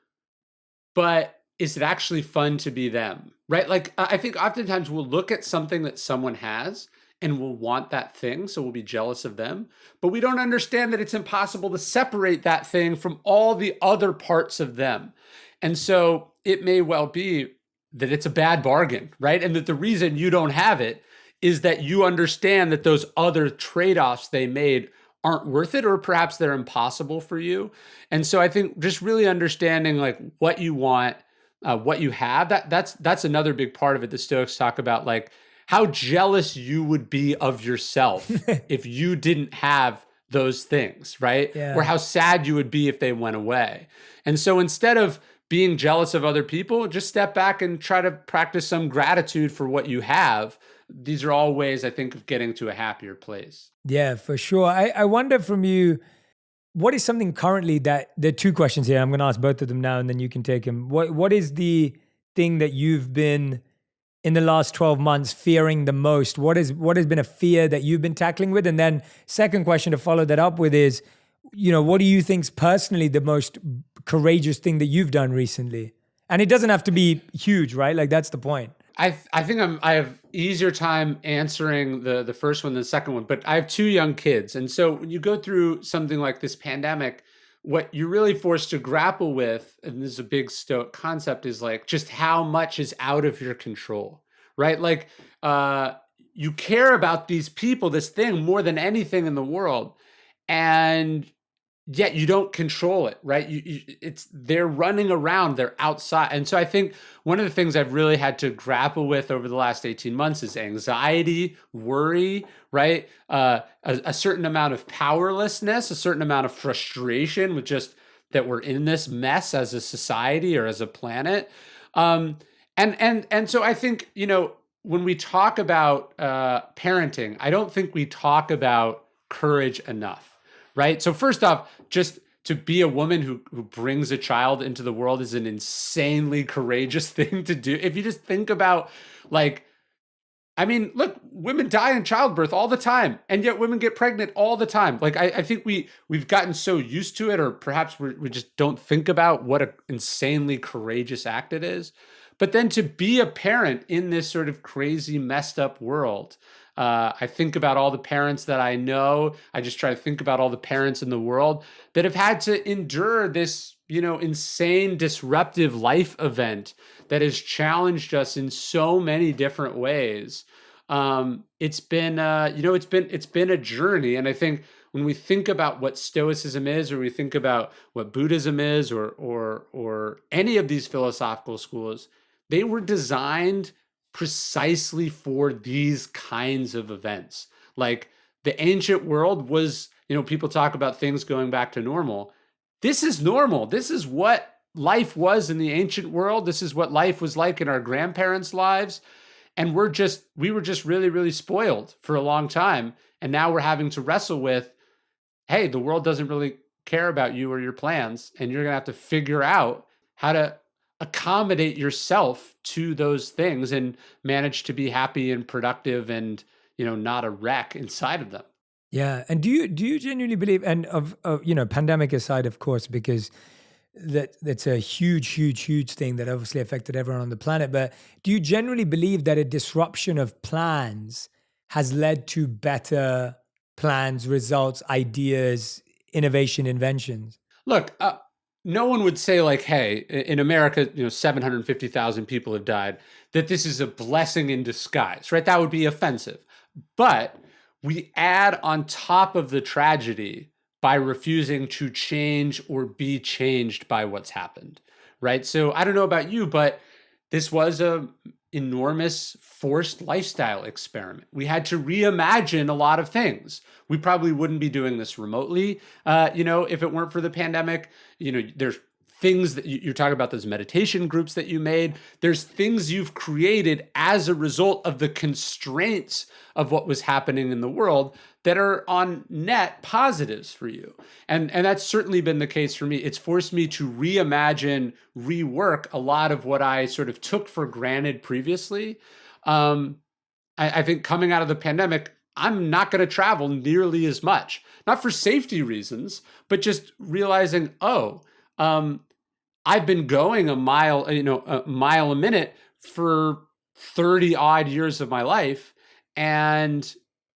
but is it actually fun to be them, right? Like I think oftentimes we'll look at something that someone has and we'll want that thing, so we'll be jealous of them, but we don't understand that it's impossible to separate that thing from all the other parts of them. And so it may well be that it's a bad bargain, right? And that the reason you don't have it is that you understand that those other trade-offs they made aren't worth it, or perhaps they're impossible for you. And so I think just really understanding like what you want, what you have, that's another big part of it. The Stoics talk about like how jealous you would be of yourself if you didn't have those things, right? Yeah. Or how sad you would be if they went away. And so instead of being jealous of other people, just step back and try to practice some gratitude for what you have. These are all ways, I think, of getting to a happier place. Yeah, for sure. I wonder from you, what is something currently that, there are two questions here. I'm going to ask both of them now and then you can take them. What is the thing that you've been in the last 12 months fearing the most? What has been a fear that you've been tackling with? And then second question to follow that up with is, what do you think's personally the most courageous thing that you've done recently? And it doesn't have to be huge, right? Like that's the point. I think I have easier time answering the first one than the second one, but I have two young kids. And so when you go through something like this pandemic, what you're really forced to grapple with, and this is a big Stoic concept, is like just how much is out of your control, right? Like you care about these people, this thing more than anything in the world. And yet you don't control it, right? They're running around, they're outside. And so I think one of the things I've really had to grapple with over the last 18 months is anxiety, worry, right? A certain amount of powerlessness, a certain amount of frustration with just that we're in this mess as a society or as a planet. And so I think, when we talk about parenting, I don't think we talk about courage enough. Right. So first off, just to be a woman who brings a child into the world is an insanely courageous thing to do. If you just think about look, women die in childbirth all the time, and yet women get pregnant all the time. Like, I think we've gotten so used to it, or perhaps we just don't think about what an insanely courageous act it is. But then to be a parent in this sort of crazy, messed up world, I think about all the parents that I know. I just try to think about all the parents in the world that have had to endure this, insane, disruptive life event that has challenged us in so many different ways. It's been a journey. And I think when we think about what Stoicism is, or we think about what Buddhism is, or any of these philosophical schools, they were designed precisely for these kinds of events. Like the ancient world was, people talk about things going back to normal. This is normal. This is what life was in the ancient world. This is what life was like in our grandparents' lives. And we were just really, really spoiled for a long time. And now we're having to wrestle with, hey, the world doesn't really care about you or your plans. And you're going to have to figure out how to accommodate yourself to those things and manage to be happy and productive and, not a wreck inside of them. Yeah. And do you genuinely believe, and of pandemic aside, of course, because that's a huge thing that obviously affected everyone on the planet, but do you generally believe that a disruption of plans has led to better plans, results, ideas, innovation, inventions? Look, no one would say like, hey, in America, 750,000 people have died, that this is a blessing in disguise, right? That would be offensive. But we add on top of the tragedy by refusing to change or be changed by what's happened, right? So I don't know about you, but this was a enormous forced lifestyle experiment. We had to reimagine a lot of things. We probably wouldn't be doing this remotely, if it weren't for the pandemic. There's things that you're talking about, those meditation groups that you made. There's things you've created as a result of the constraints of what was happening in the world that are on net positives for you. And that's certainly been the case for me. It's forced me to reimagine, rework a lot of what I sort of took for granted previously. I think coming out of the pandemic, I'm not going to travel nearly as much, not for safety reasons, but just realizing, I've been going a mile a minute for 30 odd years of my life. And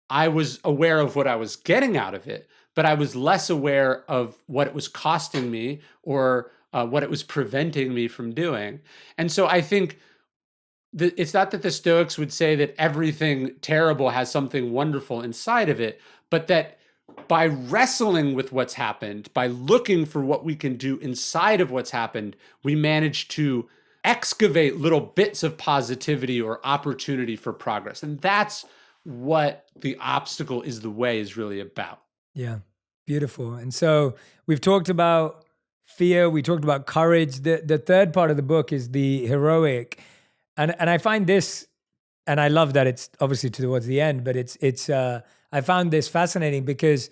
I was aware of what I was getting out of it, but I was less aware of what it was costing me or what it was preventing me from doing. And so I think it's not that the Stoics would say that everything terrible has something wonderful inside of it, but that by wrestling with what's happened, by looking for what we can do inside of what's happened, we manage to excavate little bits of positivity or opportunity for progress. And that's what the obstacle is the way is really about. Yeah, beautiful. And so we've talked about fear, we talked about courage. The third part of the book is the heroic. And I find this, and I love that it's obviously towards the end, but I found this fascinating because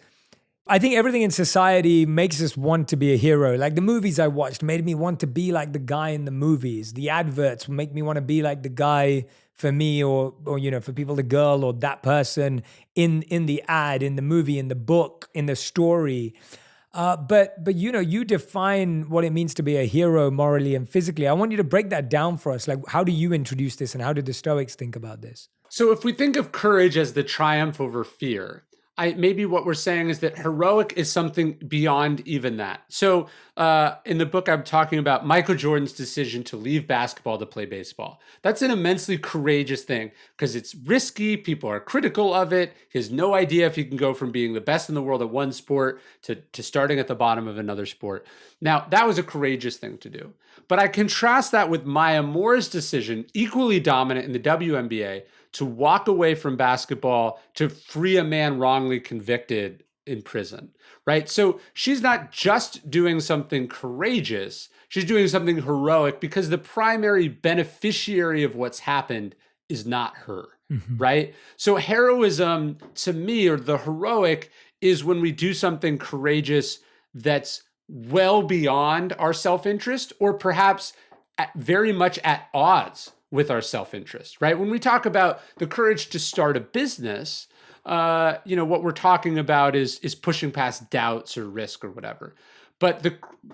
I think everything in society makes us want to be a hero. Like the movies I watched made me want to be like the guy in the movies. The adverts make me want to be like the guy for me or for people, the girl or that person in the ad, in the movie, in the book, in the story. But you define what it means to be a hero morally and physically. I want you to break that down for us. Like, how do you introduce this and how did the Stoics think about this? So if we think of courage as the triumph over fear, maybe what we're saying is that heroic is something beyond even that. So in the book, I'm talking about Michael Jordan's decision to leave basketball to play baseball. That's an immensely courageous thing because it's risky. People are critical of it. He has no idea if he can go from being the best in the world at one sport to starting at the bottom of another sport. Now, that was a courageous thing to do. But I contrast that with Maya Moore's decision, equally dominant in the WNBA, to walk away from basketball to free a man wrongly convicted in prison, right? So she's not just doing something courageous, she's doing something heroic because the primary beneficiary of what's happened is not her, right? So heroism to me, or the heroic, is when we do something courageous that's well beyond our self-interest or perhaps very much at odds with our self-interest, right? When we talk about the courage to start a business, what we're talking about is pushing past doubts or risk or whatever. But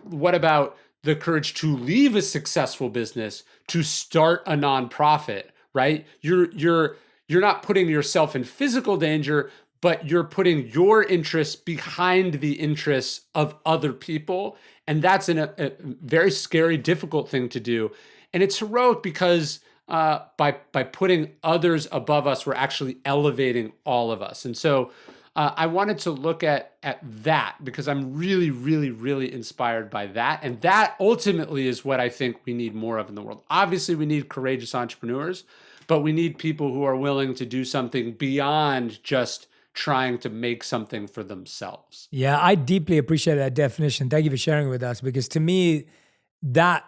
what about the courage to leave a successful business to start a nonprofit, right? You're not putting yourself in physical danger, but you're putting your interests behind the interests of other people. And that's a very scary, difficult thing to do. And it's heroic because by putting others above us, we're actually elevating all of us. And so I wanted to look at that because I'm really, really, really inspired by that. And that ultimately is what I think we need more of in the world. Obviously, we need courageous entrepreneurs, but we need people who are willing to do something beyond just trying to make something for themselves. Yeah, I deeply appreciate that definition. Thank you for sharing it with us because to me, that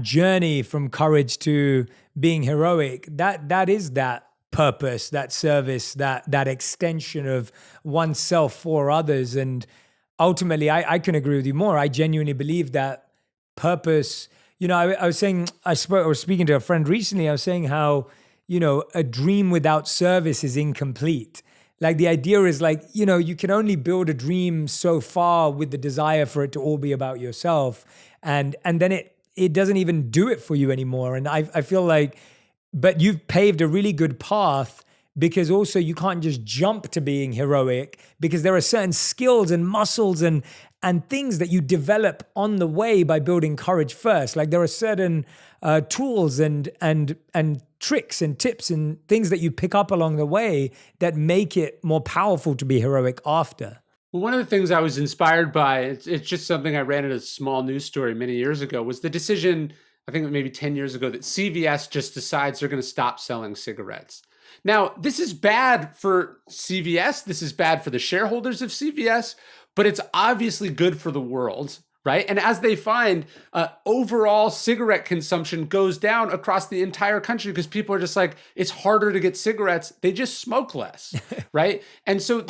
journey from courage to being heroic, that is that purpose, that service, that extension of oneself for others. And ultimately, I can agree with you more. I genuinely believe that purpose, I was speaking to a friend recently, I was saying how, a dream without service is incomplete. Like the idea is like, you can only build a dream so far with the desire for it to all be about yourself. And then it doesn't even do it for you anymore. And I feel like, but you've paved a really good path because also you can't just jump to being heroic because there are certain skills and muscles and things that you develop on the way by building courage first. Like there are certain tools and tricks and tips and things that you pick up along the way that make it more powerful to be heroic after. Well, one of the things I was inspired by, it's just something I ran in a small news story many years ago, was the decision, I think maybe 10 years ago, that CVS just decides they're going to stop selling cigarettes. Now, this is bad for CVS. This is bad for the shareholders of CVS, but it's obviously good for the world, right? And as they find, overall cigarette consumption goes down across the entire country because people are just like, it's harder to get cigarettes. They just smoke less, right? And so,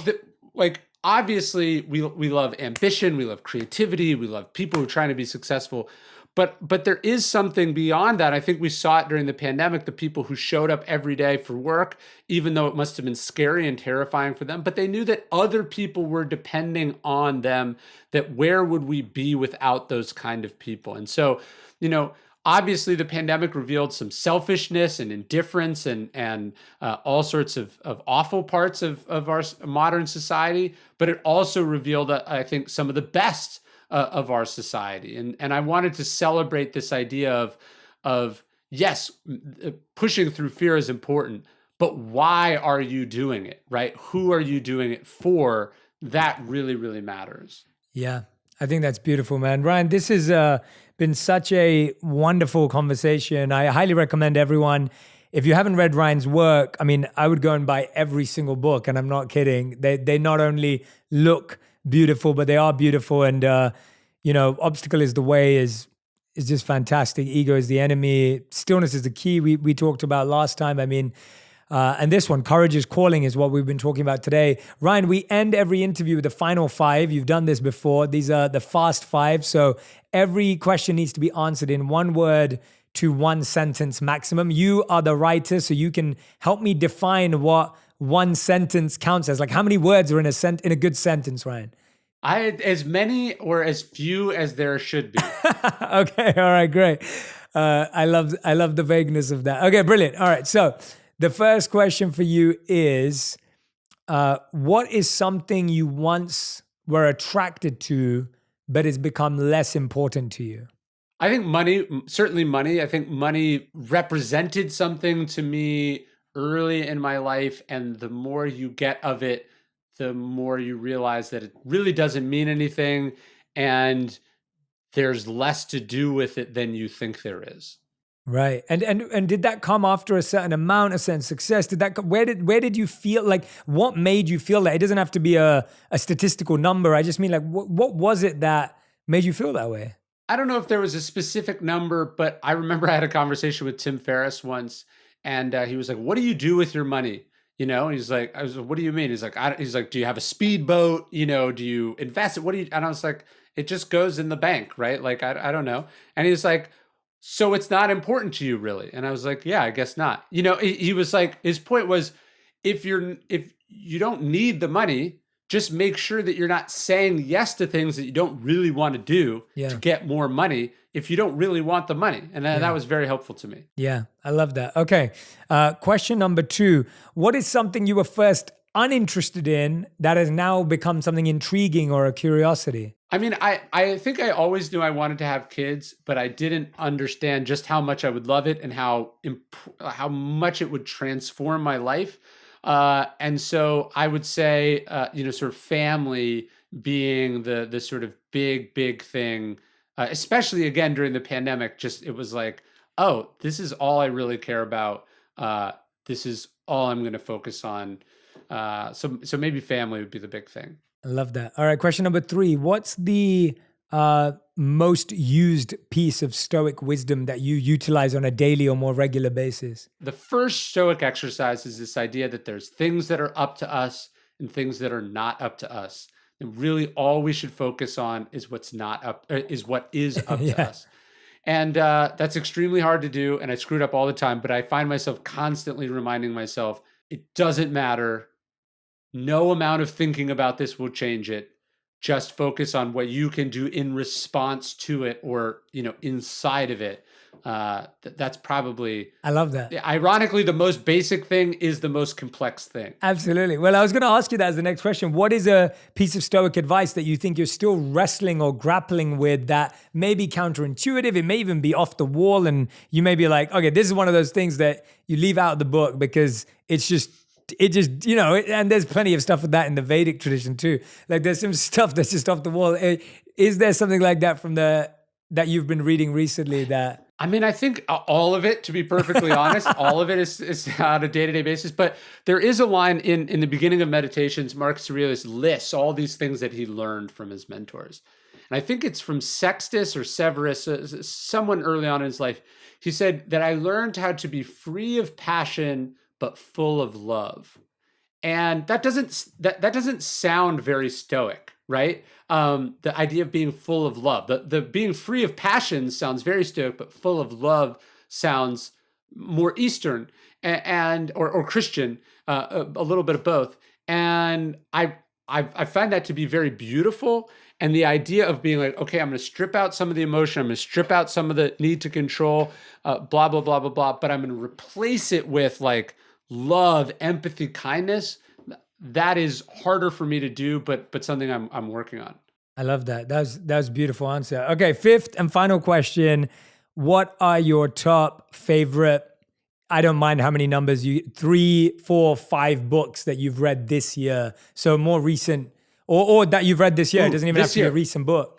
obviously, we love ambition, we love creativity, we love people who are trying to be successful. But there is something beyond that. I think we saw it during the pandemic, the people who showed up every day for work, even though it must have been scary and terrifying for them, but they knew that other people were depending on them, that where would we be without those kind of people? And so, obviously the pandemic revealed some selfishness and indifference and all sorts of awful parts of our modern society, but it also revealed, I think, some of the best of our society. And I wanted to celebrate this idea of yes, pushing through fear is important, but why are you doing it, right? Who are you doing it for? That really, really matters. Yeah, I think that's beautiful, man. Ryan, this has been such a wonderful conversation. I highly recommend everyone, if you haven't read Ryan's work, I mean, I would go and buy every single book, and I'm not kidding. They not only look beautiful, but they are beautiful. And, obstacle is the way is just fantastic. Ego is the enemy. Stillness is the key we talked about last time. I mean, and this one, courage is calling, is what we've been talking about today. Ryan, we end every interview with the final five. You've done this before. These are the fast five. So every question needs to be answered in one word to one sentence maximum. You are the writer, so you can help me define what one sentence counts as. Like, how many words are in a good sentence, Ryan? As many or as few as there should be. Okay, all right, great. I love the vagueness of that. Okay, brilliant. All right, so the first question for you is, what is something you once were attracted to, but has become less important to you? I think money, certainly money. I think money represented something to me early in my life, and the more you get of it, the more you realize that it really doesn't mean anything, and there's less to do with it than you think there is. Right. And did that come after a certain amount, a certain success? Where did you feel, like, what made you feel that? It doesn't have to be a statistical number. I just mean, like, what was it that made you feel that way? I don't know if there was a specific number, but I remember I had a conversation with Tim Ferriss once, and he was like, "What do you do with your money?" And he's like, I was like, "What do you mean?" He's like, "Do you have a speedboat? Do you invest it? What do you?" And I was like, "It just goes in the bank, right? Like, I don't know." And he's like, "So it's not important to you, really?" And I was like, "Yeah, I guess not." He was like, his point was, if you don't need the money, just make sure that you're not saying yes to things that you don't really want to do to get more money if you don't really want the money. And that was very helpful to me. Yeah, I love that. Okay. Question number 2. What is something you were first uninterested in that has now become something intriguing or a curiosity? I mean, I think I always knew I wanted to have kids, but I didn't understand just how much I would love it and how much it would transform my life. And so I would say, sort of family being the sort of big thing, especially again during the pandemic. Just it was like, oh, this is all I really care about. This is all I'm going to focus on. So maybe family would be the big thing. I love that. All right, question number 3. What's the most used piece of Stoic wisdom that you utilize on a daily or more regular basis? The first Stoic exercise is this idea that there's things that are up to us and things that are not up to us. And really all we should focus on is what is up to us. And that's extremely hard to do. And I screwed up all the time, but I find myself constantly reminding myself, it doesn't matter. No amount of thinking about this will change it. Just focus on what you can do in response to it or, inside of it. That's probably... I love that. Ironically, the most basic thing is the most complex thing. Absolutely. Well, I was going to ask you that as the next question. What is a piece of Stoic advice that you think you're still wrestling or grappling with that may be counterintuitive? It may even be off the wall. And you may be like, okay, this is one of those things that you leave out of the book because it just, and there's plenty of stuff with that in the Vedic tradition too. Like there's some stuff that's just off the wall. Is there something like that that you've been reading recently that... I mean, I think all of it, to be perfectly honest, all of it is on a day-to-day basis. But there is a line in the beginning of Meditations, Marcus Aurelius lists all these things that he learned from his mentors. And I think it's from Sextus or Severus, someone early on in his life. He said that I learned how to be free of passion, but full of love. And that doesn't sound very stoic, right? The idea of being full of love, the being free of passion sounds very stoic, but full of love sounds more Eastern or Christian, a little bit of both. And I find that to be very beautiful. And the idea of being like, okay, I'm going to strip out some of the emotion, I'm going to strip out some of the need to control, blah, blah, blah, blah, blah, but I'm going to replace it with like love, empathy, kindness. That is harder for me to do, but something I'm working on. I love that. That's a beautiful answer. Okay, fifth and final question. What are your top favorite, I don't mind how many numbers, 3, 4, 5 books that you've read this year? So more recent, or that you've read this year. It doesn't even have to be a recent book.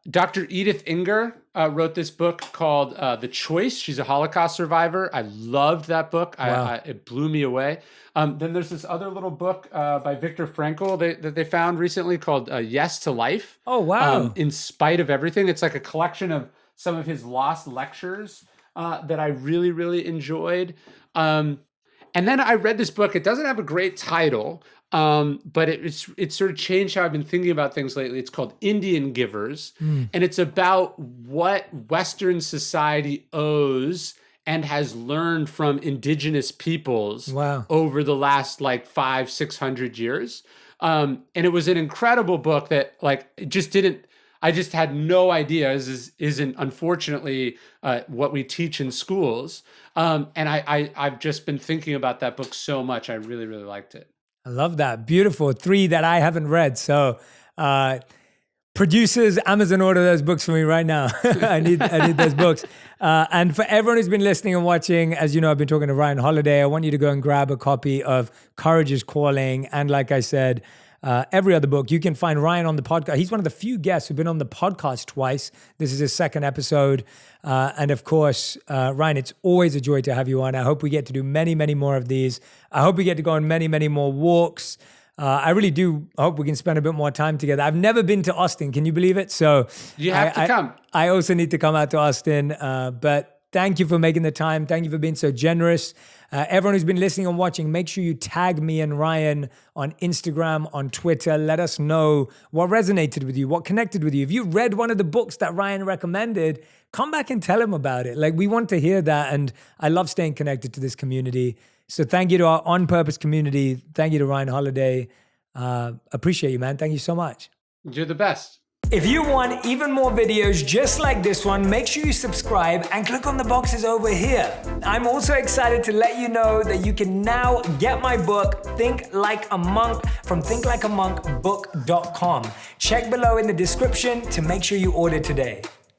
Dr. Edith Enger wrote this book called The Choice. She's a Holocaust survivor. I loved that book. Wow. It blew me away. Then there's this other little book by Viktor Frankl that they found recently called Yes to Life. Oh, wow. In Spite of Everything. It's like a collection of some of his lost lectures that I really, really enjoyed. And then I read this book. It doesn't have a great title, but it's sort of changed how I've been thinking about things lately. It's called Indian Givers, and it's about what Western society owes and has learned from indigenous peoples over the last like 500-600 years. And it was an incredible book that like it just didn't. I just had no idea. Isn't unfortunately what we teach in schools. And I've just been thinking about that book so much. I really, really liked it. I love that. Beautiful. 3 that I haven't read. So producers, Amazon, order those books for me right now. I need those books. And for everyone who's been listening and watching, as you know, I've been talking to Ryan Holiday. I want you to go and grab a copy of Courage is Calling. And like I said, every other book. You can find Ryan on the podcast. He's one of the few guests who've been on the podcast twice. This is his second episode. And of course, Ryan, it's always a joy to have you on. I hope we get to do many, many more of these. I hope we get to go on many, many more walks. I really do hope we can spend a bit more time together. I've never been to Austin. Can you believe it? So you have to come. I also need to come out to Austin. But thank you for making the time. Thank you for being so generous. Everyone who's been listening and watching, make sure you tag me and Ryan on Instagram, on Twitter. Let us know what resonated with you, what connected with you. If you read one of the books that Ryan recommended, come back and tell him about it. Like, we want to hear that. And I love staying connected to this community. So thank you to our On Purpose community. Thank you to Ryan Holiday. Appreciate you, man. Thank you so much. You're the best. If you want even more videos just like this one, make sure you subscribe and click on the boxes over here. I'm also excited to let you know that you can now get my book, Think Like a Monk, from thinklikeamonkbook.com. Check below in the description to make sure you order today.